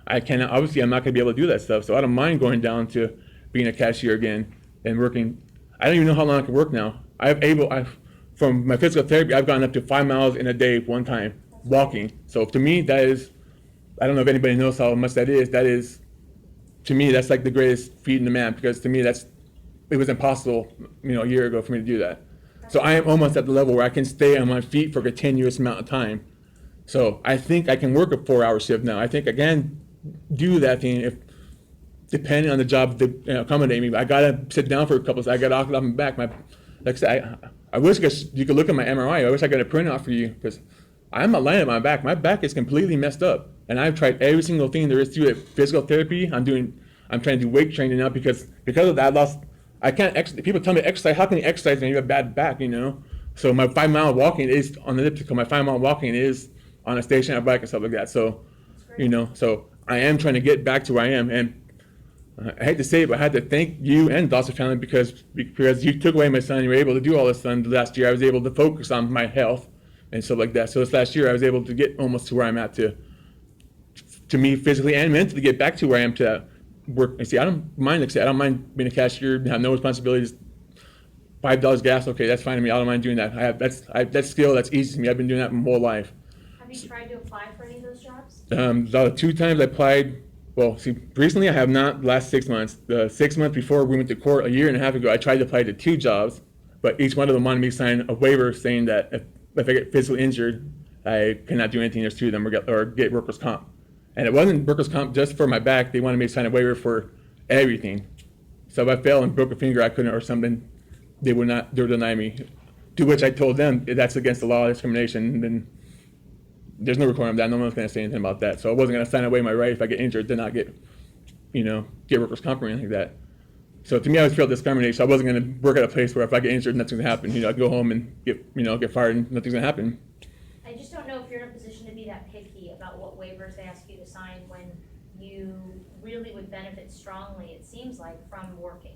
Obviously I'm not gonna be able to do that stuff, so I don't mind going down to being a cashier again and working. I don't even know how long I can work now. From my physical therapy, I've gone up to 5 miles in a day one time, walking. So to me, that is, I don't know if anybody knows how much that is, to me, that's like the greatest feat in the man, because to me, it was impossible, a year ago for me to do that. So I am almost at the level where I can stay on my feet for a continuous amount of time. So I think I can work a 4-hour shift now. I think I can do that thing depending on the job to accommodate me. I gotta sit down for a couple of seconds. I gotta knock off my back. Like I said, I wish you could look at my MRI. I wish I got a printout for you, because I'm not lying on my back. My back is completely messed up, and I've tried every single thing there is to it. Physical therapy. I'm trying to do weight training now because of that. I can't exercise. People tell me exercise. How can you exercise when you have a bad back? So my 5-mile walking is on the elliptical. My 5-mile walking is on a stationary bike and stuff like that. So, so I am trying to get back to where I am, and I hate to say it, but I had to thank you and Dawson family because you took away my son. You were able to do all this. The last year, I was able to focus on my health and stuff like that. So this last year, I was able to get almost to where I'm at to me physically and mentally get back to where I am to work. And see, I don't mind. Like I said, I don't mind being a cashier, have no responsibilities. $5 gas, okay, that's fine to me. I don't mind doing that. That's skill. That's easy to me. I've been doing that my whole life. Have you tried to apply for any of those jobs? The 2 times I applied. Well, see, recently I have not. The last 6 months. The 6 months before we went to court a year and a half ago, I tried to apply to 2 jobs, but each one of them wanted me to sign a waiver saying that if I get physically injured, I cannot do anything. There's 2 of them, or get workers' comp. And it wasn't workers' comp just for my back. They wanted me to sign a waiver for everything. So if I fell and broke a finger, I couldn't, or something, they would deny me. To which I told them that's against the law of discrimination. And then there's no recording of that. No one's going to say anything about that. So I wasn't going to sign away my right if I get injured to not get workers' comp or anything like that. So to me, I always felt discriminated. So I wasn't going to work at a place where if I get injured, nothing's going to happen. I'd go home and get fired and nothing's going to happen. I just don't know if you're in a position to be that picky about what waivers they ask you to sign when you really would benefit strongly, it seems like, from working.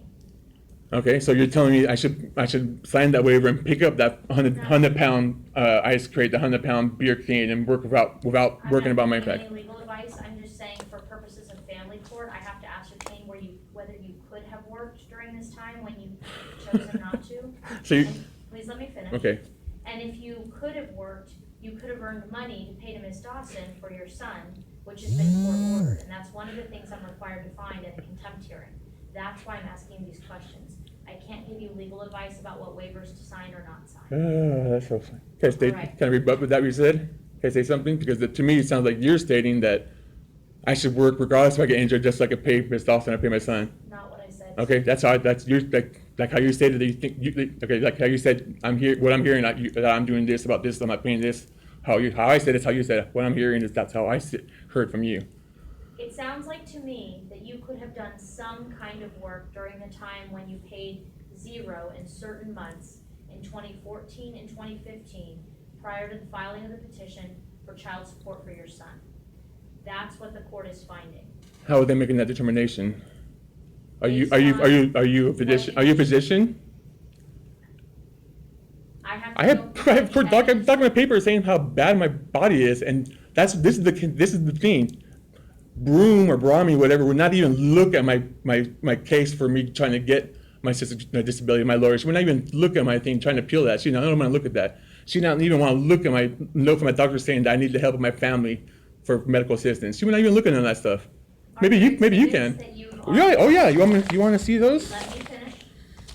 Okay, so you're telling me I should sign that waiver and pick up that 100-pound ice crate, the 100-pound beer can, and work without working about my I'm not back. giving any legal advice. I'm just saying, for purposes of family court, I have to ascertain whether you could have worked during this time when you chosen not to. So Please let me finish. okay. And if you could have worked, you could have earned money to pay to Ms. Dawson for your son, which has been court ordered, and that's one of the things I'm required to find at a contempt hearing. That's why I'm asking these questions. I can't give you legal advice about what waivers to sign or not sign. That's so funny. Can Right. I rebut with that what you said? Can I say something? Because to me, it sounds like you're stating that I should work regardless if I get injured, just like I pay Ms. Dawson, I pay my son. Not what I said. Okay, that's your like how you stated that you think okay, like how you said I'm here. What I'm hearing that I'm doing this about this, I'm not paying this. How I said it's how you said it. What I'm hearing is that's how I heard from you. It sounds like to me that you could have done some kind of work during the time when you paid 0 in certain months in 2014 and 2015 prior to the filing of the petition for child support for your son. That's what the court is finding. How are they making that determination? Are you Based on a physician? Are you a physician? I have document paper saying how bad my body is, and this is the thing. Broom or Brahmi, whatever, would not even look at my case for me trying to get my sister's disability. My lawyer, she would not even look at my thing trying to appeal that. She don't want to look at that. She don't even want to look at my note from my doctor saying that I need the help of my family for medical assistance. She would not even look at none of that stuff. Maybe you can. Yeah. Oh yeah. You want to see those? Let me finish.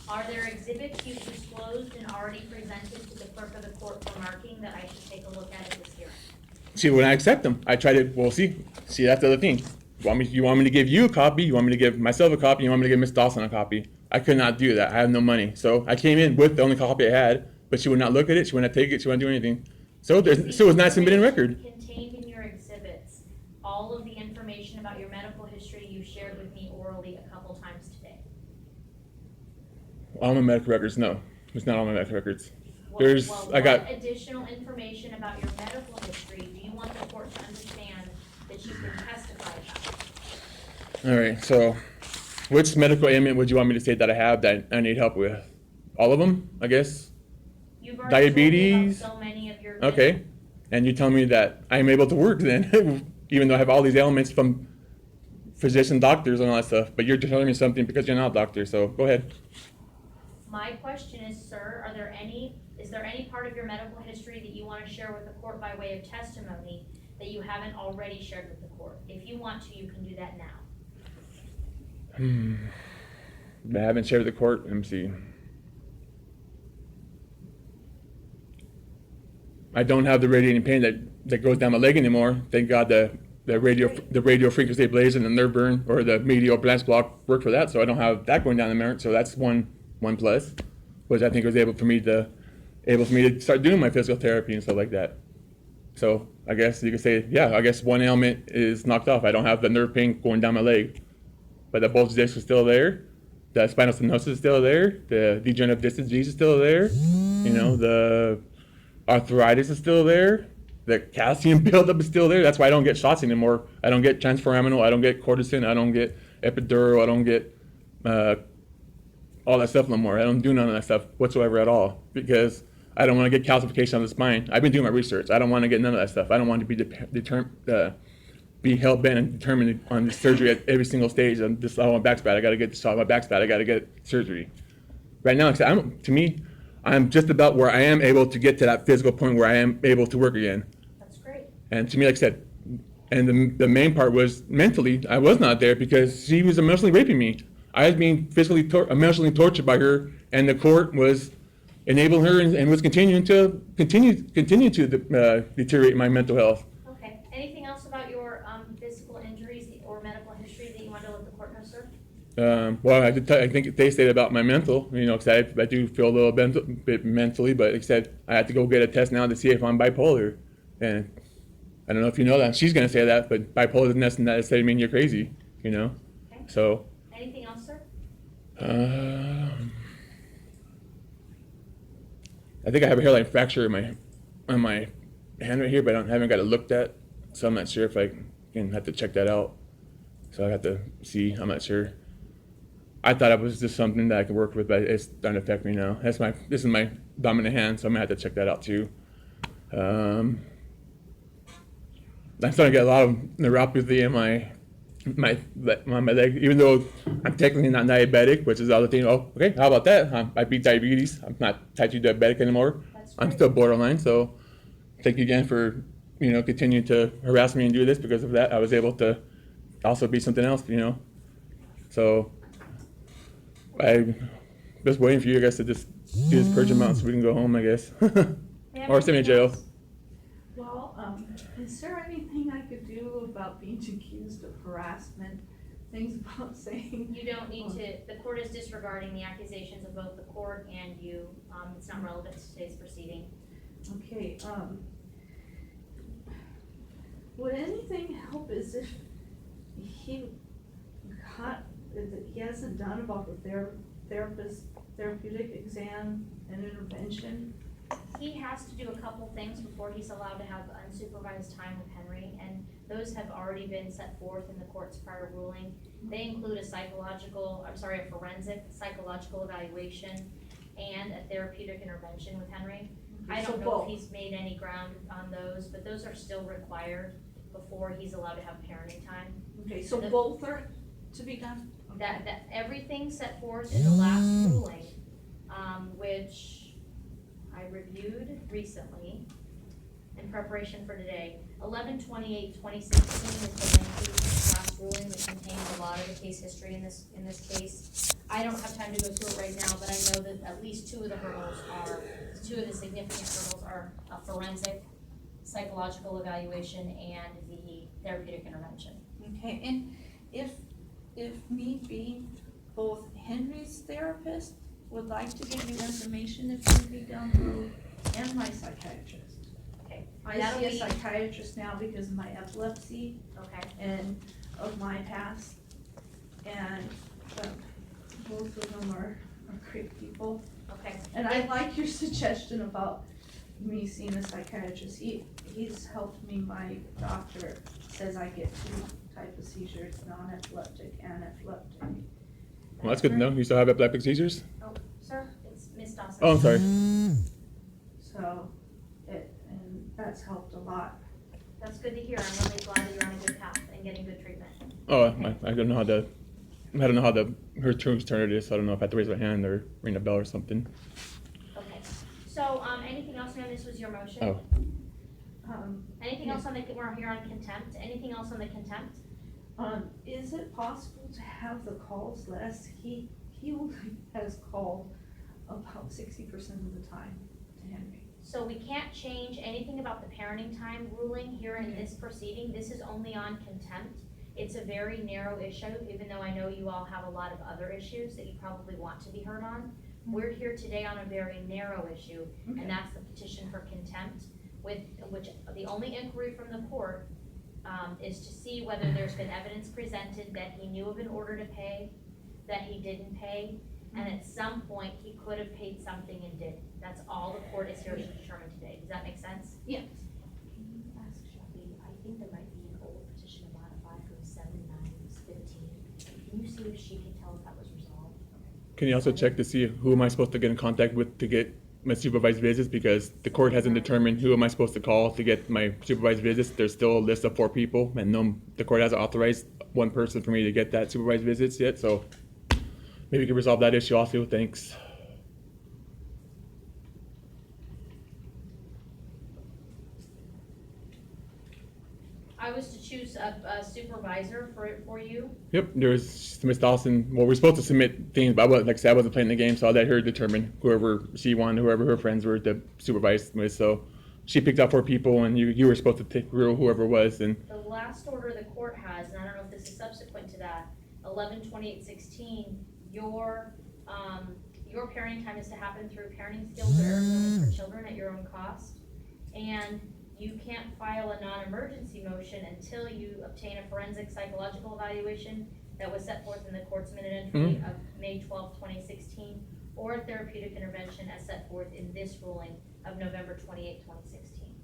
Are there exhibits you've disclosed and already presented to the clerk of the court for marking that I should take a look at this hearing? See, when I accept them, I try to. Well, see, that's the other thing. You want me to give you a copy? You want me to give myself a copy? You want me to give Miss Dawson a copy? I could not do that. I have no money, so I came in with the only copy I had. But she would not look at it. She would not take it. She wouldn't do anything. So it was not submitted record. Contained in your exhibits, all of the information about your medical history you shared with me orally a couple times today. All my medical records, no. It's not all my medical records. Well, There's, well, I got, what additional information about your medical history do you want the court to understand that you can testify about? all right, so which medical ailment would you want me to say that I have that I need help with? All of them, I guess? You've already told me Diabetes? about so many of your. Okay. And you tell me that I'm able to work then, even though I have all these ailments from physician, doctors, and all that stuff. But you're telling me something because you're not a doctor, so go ahead. My question is, sir, is there any part of your medical history that you want to share with the court by way of testimony that you haven't already shared with the court? If you want to, you can do that now. I haven't shared with the court. Let me see. I don't have the radiating pain that goes down my leg anymore. Thank God the radio frequency blaze and the nerve burn or the medial branch block worked for that, so I don't have that going down the merit. So that's one plus, which I think was able for me to start doing my physical therapy and stuff like that. So I guess you could say, yeah, I guess one ailment is knocked off. I don't have the nerve pain going down my leg, but the bulge disc is still there. The spinal stenosis is still there. The degenerative disc disease is still there. You know, the arthritis is still there. The calcium buildup is still there. That's why I don't get shots anymore. I don't get transforaminal. I don't get cortisone. I don't get epidural. I don't get all that stuff no more. I don't do none of that stuff whatsoever at all because I don't want to get calcification on the spine. I've been doing my research. I don't want to get none of that stuff. I don't want to be hell bent and determined on the surgery at every single stage. I'm just, oh, my back's bad. I got to get this shot. My back's bad. I got to get surgery. Right now, I'm just about where I am able to get to that physical point where I am able to work again. That's great. And to me, like I said, and the main part was mentally, I was not there because she was emotionally raping me. I was being physically, emotionally tortured by her, and the court was enabling her and was continuing to deteriorate my mental health. Okay. Anything else about your physical injuries or medical history that you want to let the court know, sir? Well, I think they said about my mental, because I do feel a little bit mentally, but like I said, I have to go get a test now to see if I'm bipolar. And I don't know if you know that. She's going to say that, but bipolar doesn't necessarily mean you're crazy, Okay. So. Anything else, sir? I think I have a hairline fracture on my hand right here, but I haven't got it looked at, so I'm not sure if I can have to check that out. So I have to see. I'm not sure. I thought it was just something that I could work with, but it's starting to affect me now. This is my dominant hand, so I'm gonna have to check that out too. I'm starting to get a lot of neuropathy in my leg, even though I'm technically not diabetic, which is the other thing. Oh, okay, how about that? I beat diabetes. I'm not type 2 diabetic anymore. I'm still borderline, so thank you again for continuing to harass me and do this. Because of that, I was able to also be something else, So I'm just waiting for you guys to just do this purge amount so we can go home, I guess, or send me to jail. Well, is there anything I could do about being accused of harassment? Things about saying. You don't need to, the court is disregarding the accusations of both the court and you. It's not relevant to today's proceeding. Okay, would anything help is if he hasn't done about the therapeutic exam and intervention? He has to do a couple things before he's allowed to have unsupervised time with Henry, and those have already been set forth in the court's prior ruling. They include a forensic psychological evaluation and a therapeutic intervention with Henry. I don't know if he's made any ground on those, but those are still required before he's allowed to have parenting time. Okay, so both are to be done? That everything set forth in the last ruling, which I reviewed recently in preparation for today. 11/28/2016 is the last ruling that contains a lot of the case history in this case. I don't have time to go through it right now, but I know that at least two of the significant hurdles are a forensic psychological evaluation and the therapeutic intervention. Okay, and if need be, both Henry's therapist would like to give you information if need be down the road, and my psychiatrist. Okay. I see a psychiatrist now because of my epilepsy Okay. and of my past, and both of them are are great people. Okay. And I like your suggestion about me seeing a psychiatrist. He's helped me. My doctor says I get two types of seizures, non-epileptic and epileptic. Well, that's good to know. You still have epileptic seizures? Oh, sir, it's Miss Dawson. Oh, I'm sorry. So, and that's helped a lot. That's good to hear. I'm really glad that you're on a good path and getting good treatment. Oh, I don't know how to. I don't know how her turn it is, so I don't know if I have to raise my hand or ring a bell or something. Okay. So, anything else, ma'am? This was your motion? Oh. Anything else on the, we're here on contempt? Anything else on the contempt? Is it possible to have the calls less? He only has called about 60% of the time to Henry. So we can't change anything about the parenting time ruling here in this proceeding. This is only on contempt. It's a very narrow issue, even though I know you all have a lot of other issues that you probably want to be heard on. We're here today on a very narrow issue, Okay. and that's the petition for contempt, with which the only inquiry from the court is to see whether there's been evidence presented that he knew of an order to pay, that he didn't pay, and at some point he could have paid something and didn't. That's all the court is here to determine today. Does that make sense? Yeah. Can you ask Shelby, I think there might be an old petition to modify from 7/9/15. Can you see if she can tell if that was resolved? Can you also check to see who am I supposed to get in contact with to get my supervised visits? Because the court hasn't determined who am I supposed to call to get my supervised visits. There's still a list of 4 people, and the court hasn't authorized one person for me to get that supervised visits yet. So maybe we can resolve that issue also. Thanks. I was to choose a supervisor for you. Yep, there's Miss Dawson. Well, we're supposed to submit things, but like I said, I wasn't playing the game, so I'll let her determine whoever she wanted, whoever her friends were to supervise with. So she picked out 4 people, and you were supposed to take whoever it was. And The last order the court has, and I don't know if this is subsequent to that, 11/28/16, your parenting time is to happen through parenting skills or Arizona for children at your own cost. And you can't file a non-emergency motion until you obtain a forensic psychological evaluation that was set forth in the court's minute entry of May 12, 2016, or a therapeutic intervention as set forth in this ruling of November 28, 2016.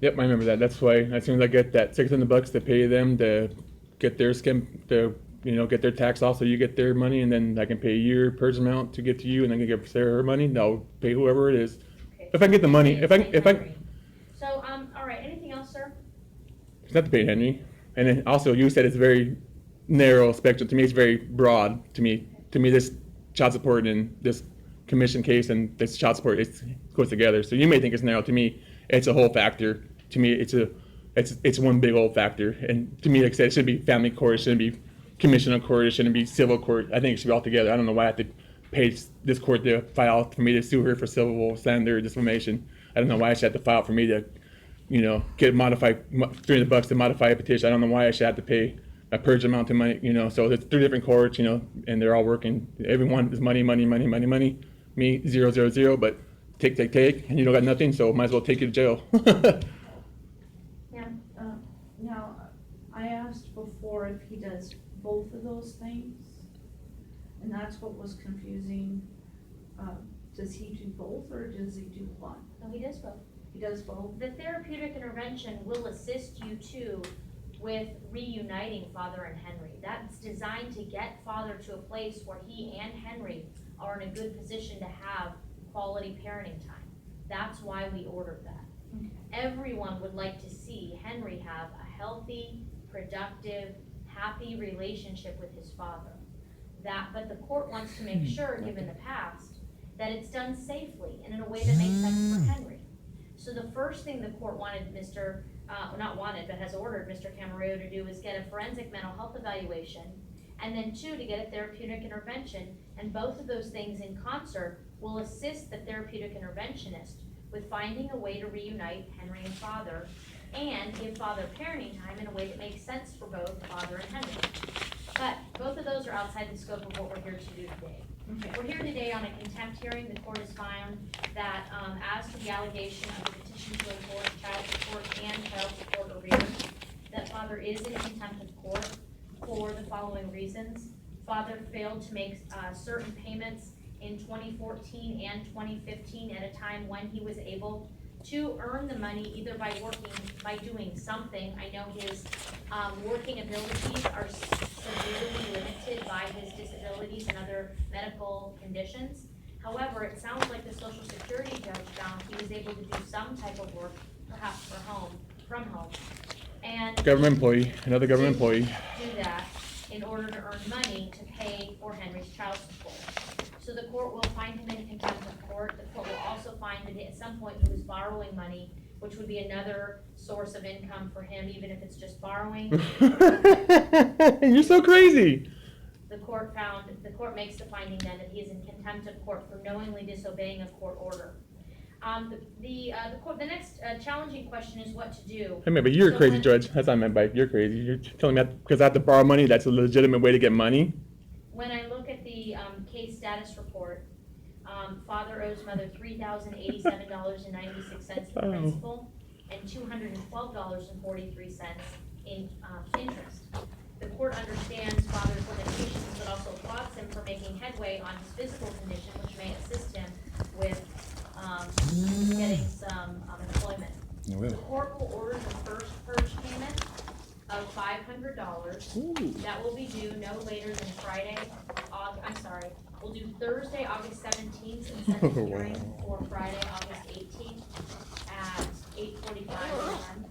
yep, I remember that. That's why as soon as I get that $600 to pay them to get their get their tax off, so you get their money, and then I can pay your purge amount to get to you, and then I can give Sarah her money. And I'll pay whoever it is. Okay. If I can get the money, if I. So, all right, anything else, sir? It's not to pay Henry. And then also you said it's very narrow spectrum. To me, it's very broad. To me, this child support and this commission case and this child support, it goes together. So you may think it's narrow. To me, it's a whole factor. To me, it's one big old factor. And to me, like I said, it should be family court. It shouldn't be commission of court. It shouldn't be civil court. I think it should be all together. I don't know why I have to pay this court to file for me to sue her for civil slander or defamation. I don't know why I should have to file for me to, get modified $300 to modify a petition. I don't know why I should have to pay a purge amount of money. So there's 3 different courts, and they're all working. Everyone is money. Me 0, but take, and you don't got nothing, so might as well take you to jail. Yeah. Now, I asked before if he does both of those things, and that's what was confusing. Does he do both, or does he do one? No, he does both. He does both? The therapeutic intervention will assist you too with reuniting Father and Henry. That's designed to get Father to a place where he and Henry are in a good position to have quality parenting time. That's why we ordered that. Okay. Everyone would like to see Henry have a healthy, productive, happy relationship with his father. But the court wants to make sure, given the past, that it's done safely and in a way that makes sense for Henry. So the first thing the court wanted not wanted, but has ordered Mr. Camarillo to do is get a forensic mental health evaluation, and then 2, to get a therapeutic intervention. And both of those things in concert will assist the therapeutic interventionist with finding a way to reunite Henry and Father and give Father parenting time in a way that makes sense for both Father and Henry. But both of those are outside the scope of what we're here to do today. Okay. We're here today on a contempt hearing. The court has found that as to the allegation of the petition to enforce child support and child support arrears, that Father is in contempt of court for the following reasons. Father failed to make certain payments in 2014 and 2015 at a time when he was able to earn the money either by doing something. I know his working abilities are severely limited by his disabilities and other medical conditions. However, it sounds like the Social Security judge found he was able to do some type of work, perhaps from home. And Government employee, another government employee. do that in order to earn money to pay for Henry's child support. So the court will find him in contempt of court. The court will also find that at some point he was borrowing money, which would be another source of income for him, even if it's just borrowing. You're so crazy. The court makes the finding then that he is in contempt of court for knowingly disobeying a court order. The next challenging question is what to do. Hey, man, but you're a So crazy when- judge. That's what I meant by you're crazy. You're telling me because I have to borrow money, that's a legitimate way to get money? When I look at the case status report, father owes mother $3,087.96 in principal and $212.43 in interest. The court understands father's limitations, but also applauds him for making headway on his physical condition, which may assist him with getting some employment. The court will order the first purge payment of $500. That will be due no later than we'll do Thursday, August 17th, and set the hearing for Friday, August 18th at 8:45 a.m.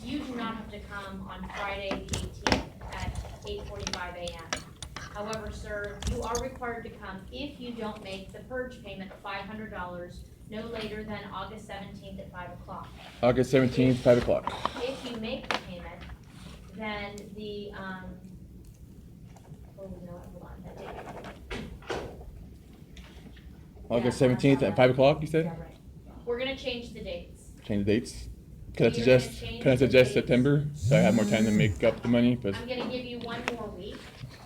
You do not have to come on Friday, the 18th at 8:45 a.m. However, sir, you are required to come if you don't make the purge payment of $500 no later than August 17th at 5 o'clock. August 17th, 5 o'clock. If you make the payment, then the, hold on, that date. August Yeah, 17th at 5 o'clock, you said? Yeah, right. We're gonna change the dates. Change the dates. Can I You're gonna suggest, change can I the suggest dates. September? So I have more time to make up the money, but I'm gonna give you one more week.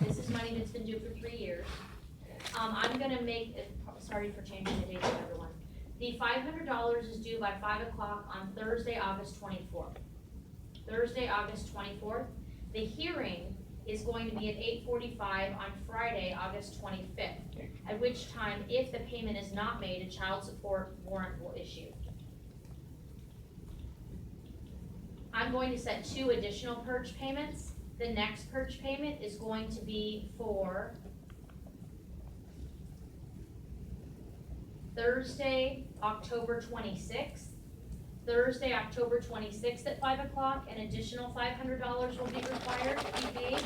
This is money that's been due for 3 years. I'm gonna make, sorry for changing the dates for everyone. The $500 is due by 5 o'clock on Thursday, August 24th. Thursday, August 24th. The hearing is going to be at 8:45 on Friday, August 25th. At which time, if the payment is not made, a child support warrant will issue. I'm going to set 2 additional purge payments. The next purge payment is going to be for Thursday, October 26th. Thursday, October 26th at 5 o'clock, an additional $500 will be required to be paid.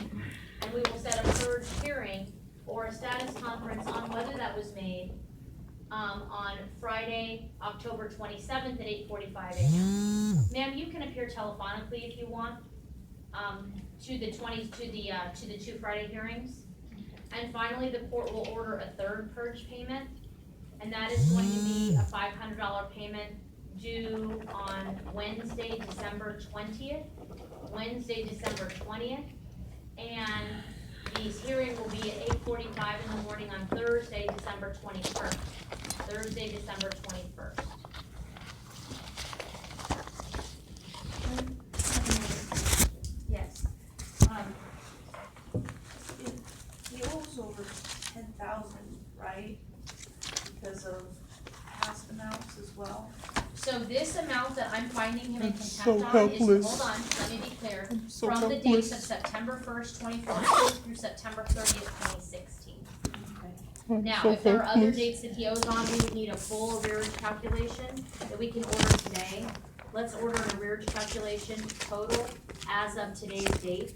And we will set a purge hearing or a status conference on whether that was made on Friday, October 27th at 8:45 a.m. Ma'am, you can appear telephonically if you want to the 2 Friday hearings. And finally, the court will order a third purge payment, and that is going to be a $500 payment due on Wednesday, December 20th. Wednesday, December 20th. And the hearing will be at 8:45 in the morning on Thursday, December 21st. Thursday, December 21st. Yes. He owes over 10,000, right? Because of past amounts as well. So this amount that I'm finding him in so contempt on is, helpless. hold on, let me be clear, so from the dates helpless. of September 1st, 2014 through September 30th, 2016. Now, if there are other dates that he owes on, we would need a full arrearage calculation that we can order today. Let's order an arrearage calculation total as of today's date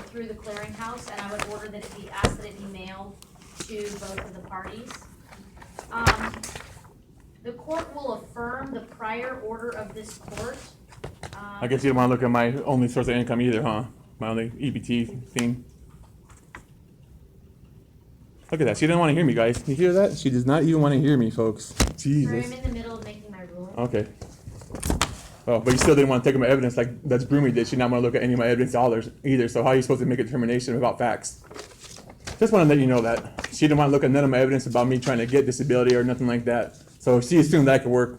through the clearinghouse, and I would order that it be, ask that it be mailed to both of the parties. The court will affirm the prior order of this court. I guess you don't want to look at my only source of income either, huh? My only EBT thing. Look at that. She didn't want to hear me, guys. You hear that? She does not even want to hear me, folks. Sorry, I'm Jesus. in the middle of making my ruling. Okay. Oh, but you still didn't want to take my evidence like that's Broomy did. She did not want to look at any of my evidence dollars either. So how are you supposed to make a determination about facts? Just want to let you know that. She didn't want to look at none of my evidence about me trying to get disability or nothing like that. So she assumed that I could work.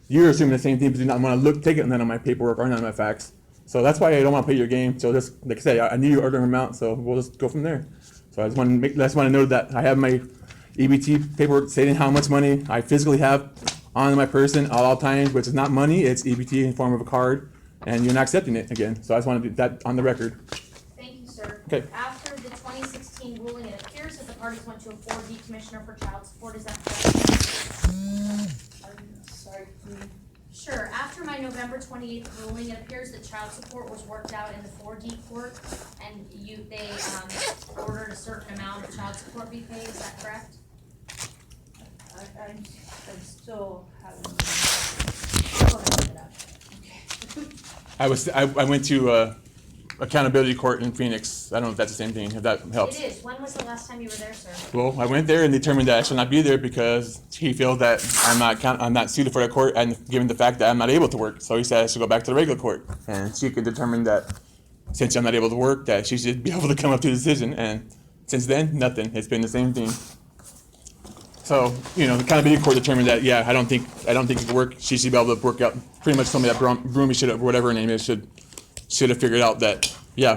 You're assuming the same thing, but you did not want to take it none of my paperwork or none of my facts. So that's why I don't want to play your game. So just, like I said, I knew you were ordering them out, so we'll just go from there. So I just want to know that I have my EBT paperwork stating how much money I physically have on my person at all times, which is not money, it's EBT in form of a card, and you're not accepting it again. So I just want to do that on the record. Thank you, sir. Okay. After the 2016 ruling, it appears that the parties went to a 4D commissioner for child support. Is that correct? I'm sorry, can you- Sure. After my November 28th ruling, it appears that child support was worked out in the 4D court, and they ordered a certain amount of child support be paid. Is that correct? I'm still having. I'll go ahead and look it up. I went to accountability court in Phoenix. I don't know if that's the same thing, if that helps. It is. When was the last time you were there, sir? Well, I went there and determined that I should not be there because he feels that I'm not suited for the court, and given the fact that I'm not able to work, so he said I should go back to the regular court, and she could determine that since I'm not able to work, that she should be able to come up to a decision. And since then, nothing. It's been the same thing. So the accountability court determined that I don't think it could work. She should be able to work out. Pretty much somebody that Broomy should have, whatever her name is, should have figured out that.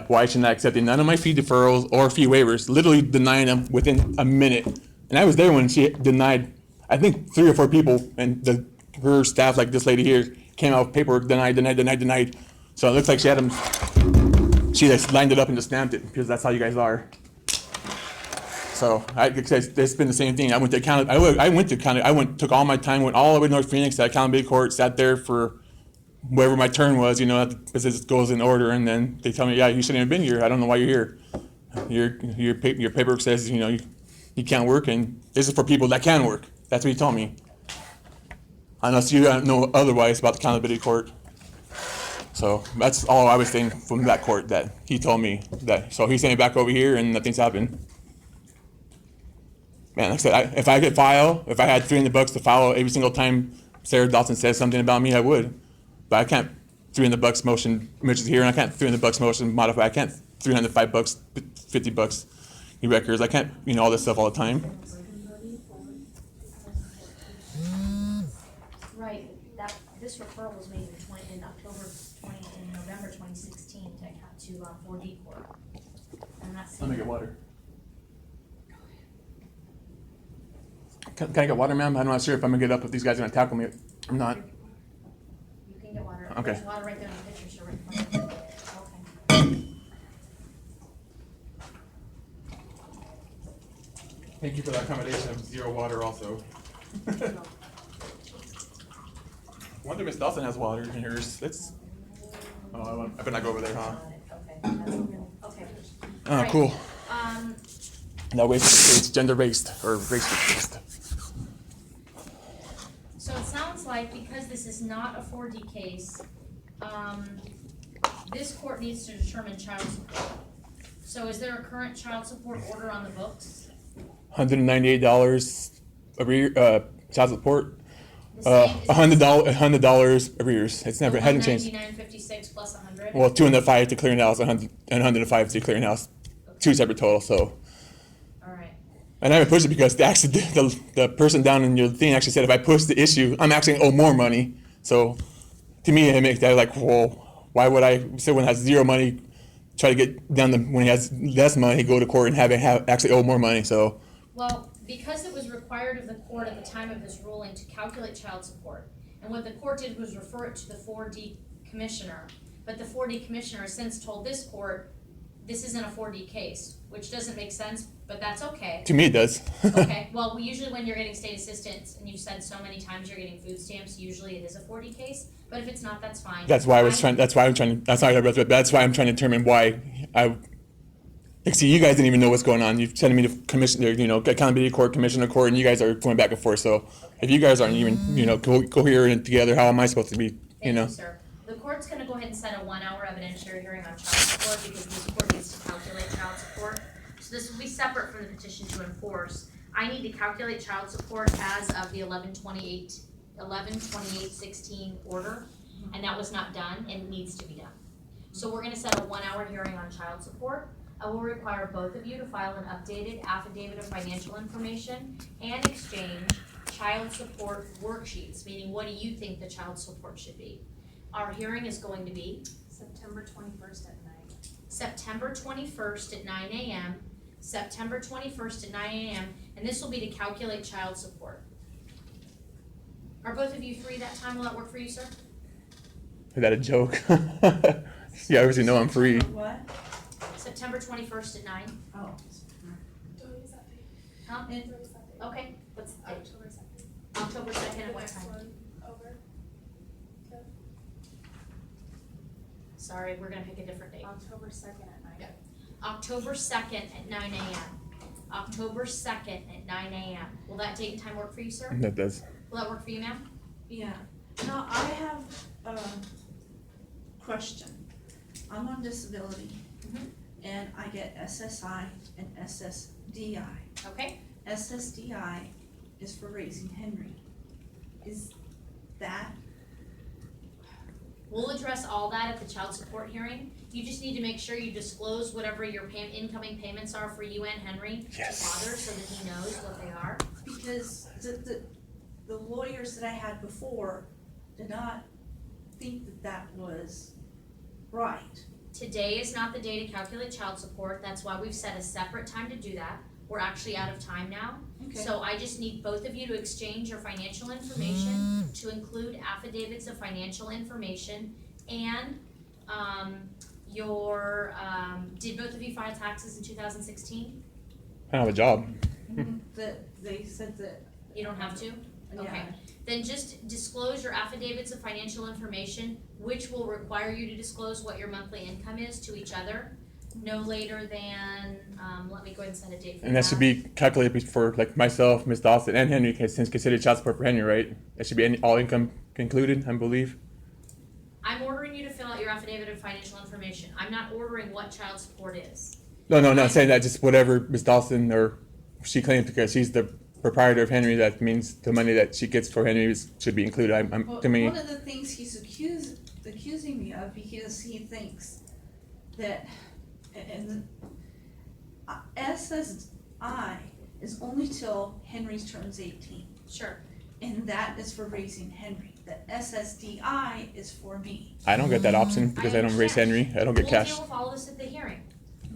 Why should not accepting none of my fee deferrals or fee waivers, literally denying them within a minute. And I was there when she denied, I think 3 or 4 people, and her staff, like this lady here, came out with paperwork, denied. So it looks like she had them, she just lined it up and just stamped it, because that's how you guys are. So it's been the same thing. I took all my time, went all the way to North Phoenix to accountability court, sat there for wherever my turn was, as it goes in order, and then they tell me, you shouldn't have been here. I don't know why you're here. Your paperwork says, you can't work, and this is for people that can work. That's what he told me. Unless you know otherwise about the accountability court. So that's all I was saying from that court that he told me that. So he's sending me back over here, and nothing's happened. Man, like I said, if I had $300 to file every single time Sarah Dawson says something about me, I would. But I can't $300 motion images here, and I can't $300 motion modify. I can't $305, $50 records. I can't all this stuff all the time. Right. This referral was made in November 2016 to 4D court. I'm not seeing. Let me get water. Can I get water, ma'am? I'm not sure if I'm gonna get up if these guys are gonna tackle me or not. You can get water. Okay. There's water right there in the picture, sir. Right in front of you. Okay. Thank you for the accommodation of 0 water also. Wonder Miss Dawson has water in hers. I better not go over there, huh? Okay. Oh, Right. cool. That way it's gender-based or race-based. So it sounds like because this is not a 4D case, this court needs to determine child support. So is there a current child support order on the books? $198 child support. The same is $100 arrears. It hadn't changed. $199.56 plus 100. Well, 205 to clearinghouse, and 105 to clearinghouse. 2 separate totals. So. All right. And I haven't pushed it because the person down in your thing actually said if I push the issue, I'm actually owe more money. So to me, it makes that like, well, why would I say when he has 0 money, try to get down when he has less money, go to court and have actually owe more money? So. Well, because it was required of the court at the time of this ruling to calculate child support, and what the court did was refer it to the 4D commissioner, but the 4D commissioner has since told this court this isn't a 4D case, which doesn't make sense, but that's okay. To me, it does. Okay, well, usually when you're getting state assistance, and you've said so many times you're getting food stamps, usually it is a 4D case, but if it's not, that's fine. That's why I'm trying to determine why see, you guys didn't even know what's going on. You're sending me to commissioner, accountability court, commissioner court, and you guys are going back and forth. So if you guys aren't even, coherent together, how am I supposed to be, Thank you, sir. The court's gonna go ahead and set a 1-hour evidentiary hearing on child support because this court needs to calculate child support. So this will be separate from the petition to enforce. I need to calculate child support as of the 11/28/16 order, and that was not done and needs to be done. So we're gonna set a 1-hour hearing on child support. I will require both of you to file an updated affidavit of financial information and exchange child support worksheets, meaning what do you think the child support should be? Our hearing is going to be September 21st at night. September 21st at 9 a.m. September 21st at 9 a.m., and this will be to calculate child support. Are both of you free that time? Will that work for you, sir? Is that a joke? Yeah, obviously know I'm free. What? September 21st at 9? Oh. What is that date? Huh? What is that date? Okay, what's the date? October 2nd. October 2nd The at what next time? one over. Sorry, we're gonna pick a different date. October 2nd at 9. Yeah. October 2nd at 9 a.m. October 2nd at 9 a.m. Will that date and time work for you, sir? That does. Will that work for you, ma'am? Yeah. Now, I have a question. I'm on disability, Mhm. and I get SSI and SSDI. Okay, SSDI is for raising Henry. Is that, we'll address all that at the child support hearing. You just need to make sure you disclose whatever your incoming payments are for you and Henry to Yes. father, so that he knows what they are. because the lawyers that I had before did not think that that was right. Today is not the day to calculate child support, that's why we've set a separate time to do that. We're actually out of time now. Okay. So I just need both of you to exchange your financial information, to include affidavits of financial information, and, did both of you file taxes in 2016? I don't have a job. That they said that, You don't have to? Okay. yeah, Then just disclose your affidavits of financial information, which will require you to disclose what your monthly income is to each other, no later than, let me go ahead and set a date for that. And that should be calculated for like myself, Ms. Dawson, and Henry, since considered child support for Henry, right? That should be all income included, I believe. I'm ordering you to fill out your affidavit of financial information. I'm not ordering what child support is. No, I'm saying that just whatever Ms. Dawson or she claims because she's the proprietor of Henry, that means the money that she gets for Henry should be included. well, To me, one of the things he's accusing me of, because he thinks that, and SSI is only till Henry turns 18, Sure. and that is for raising Henry. The SSDI is for me. I don't get that option because I don't raise Henry. I don't get cash. We'll deal with all this at the hearing.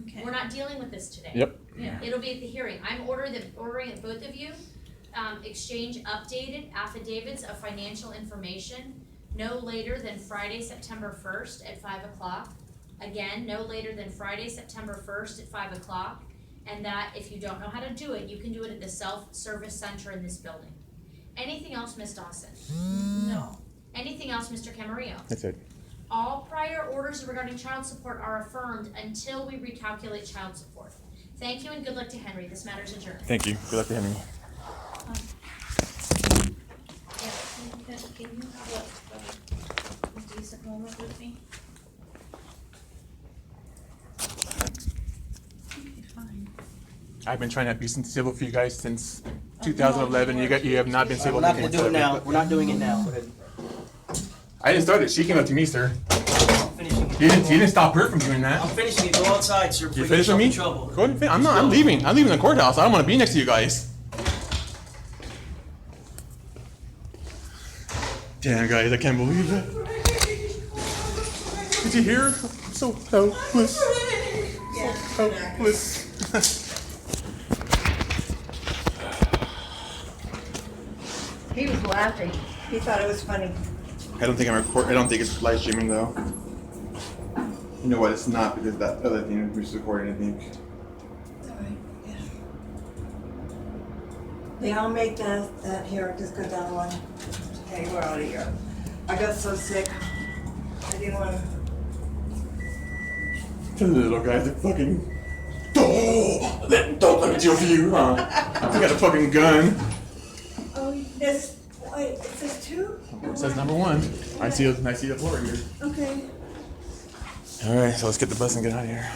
Okay. We're not dealing with this today. Yep. Yeah. It'll be at the hearing. I'm ordering that both of you, exchange updated affidavits of financial information no later than Friday, September 1st at 5 o'clock. Again, no later than Friday, September 1st at 5 o'clock. And that if you don't know how to do it, you can do it at the self-service center in this building. Anything else, Ms. Dawson? No. Anything else, Mr. Camarillo? That's it. All prior orders regarding child support are affirmed until we recalculate child support. Thank you and good luck to Henry. This matter is adjourned. Thank you. Good luck to Henry. Yeah, can you have a decent moment with me? Okay, fine. I've been trying to be civil for you guys since 2011. You have not been We're civil. not gonna do it now. We're not doing it now. Go ahead. I didn't start it. She came up to me, sir. I'm finishing it. You didn't stop her from doing that. I'm finishing it. Go outside, sir. You before finished get with me? yourself in trouble. Go ahead and finish. I'm not. I'm leaving. I'm leaving the courthouse. I don't want to be next to you guys. Damn, guys, I can't believe it. Did you hear? I'm so helpless. So helpless. He was laughing. He thought it was funny. I don't think I'm recording. I don't think it's live streaming though. You know what? It's not because that other thing was recording. I think. All right, yeah. Yeah, I'll make that here, just go down one. Okay, we're out of here. I got so sick. I didn't want to. The little guys are fucking. Oh, don't let me deal with you, huh? I got a fucking gun. Oh, this. Wait, it says two? It says number one. I see the floor here. Okay. All right, so let's get the bus and get out of here.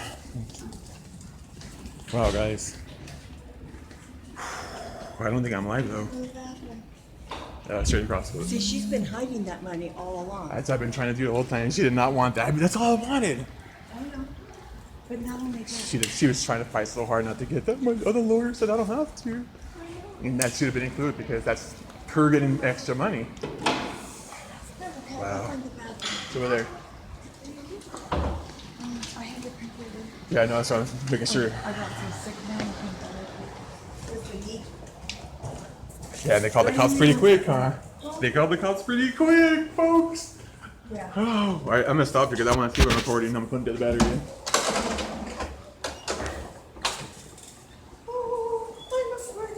Wow, guys. I don't think I'm live though. Go that way. Straight across. See, she's been hiding that money all along. That's what I've been trying to do the whole time. She did not want that. I mean, that's all I wanted. I know. But not only that. She was trying to fight so hard not to get that. My other lawyer said I don't have to. And that should have been included because that's her getting extra money. Okay, Wow. I'll find the bathroom. It's over there. I had it completed. Yeah, I know. So I'm making sure. I got some sick man to eat. Yeah, they called the cops pretty quick, huh? They called the cops pretty quick, folks. Yeah. Oh, all right, I'm gonna stop because I want to see what I'm recording. I'm gonna put the battery in. Oh, I'm afraid.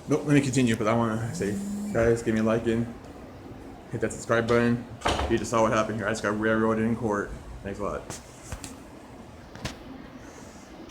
Nope, let me continue, but I want to say, guys, give me a like and hit that subscribe button. You just saw what happened here. I just got railroaded in court. Thanks a lot.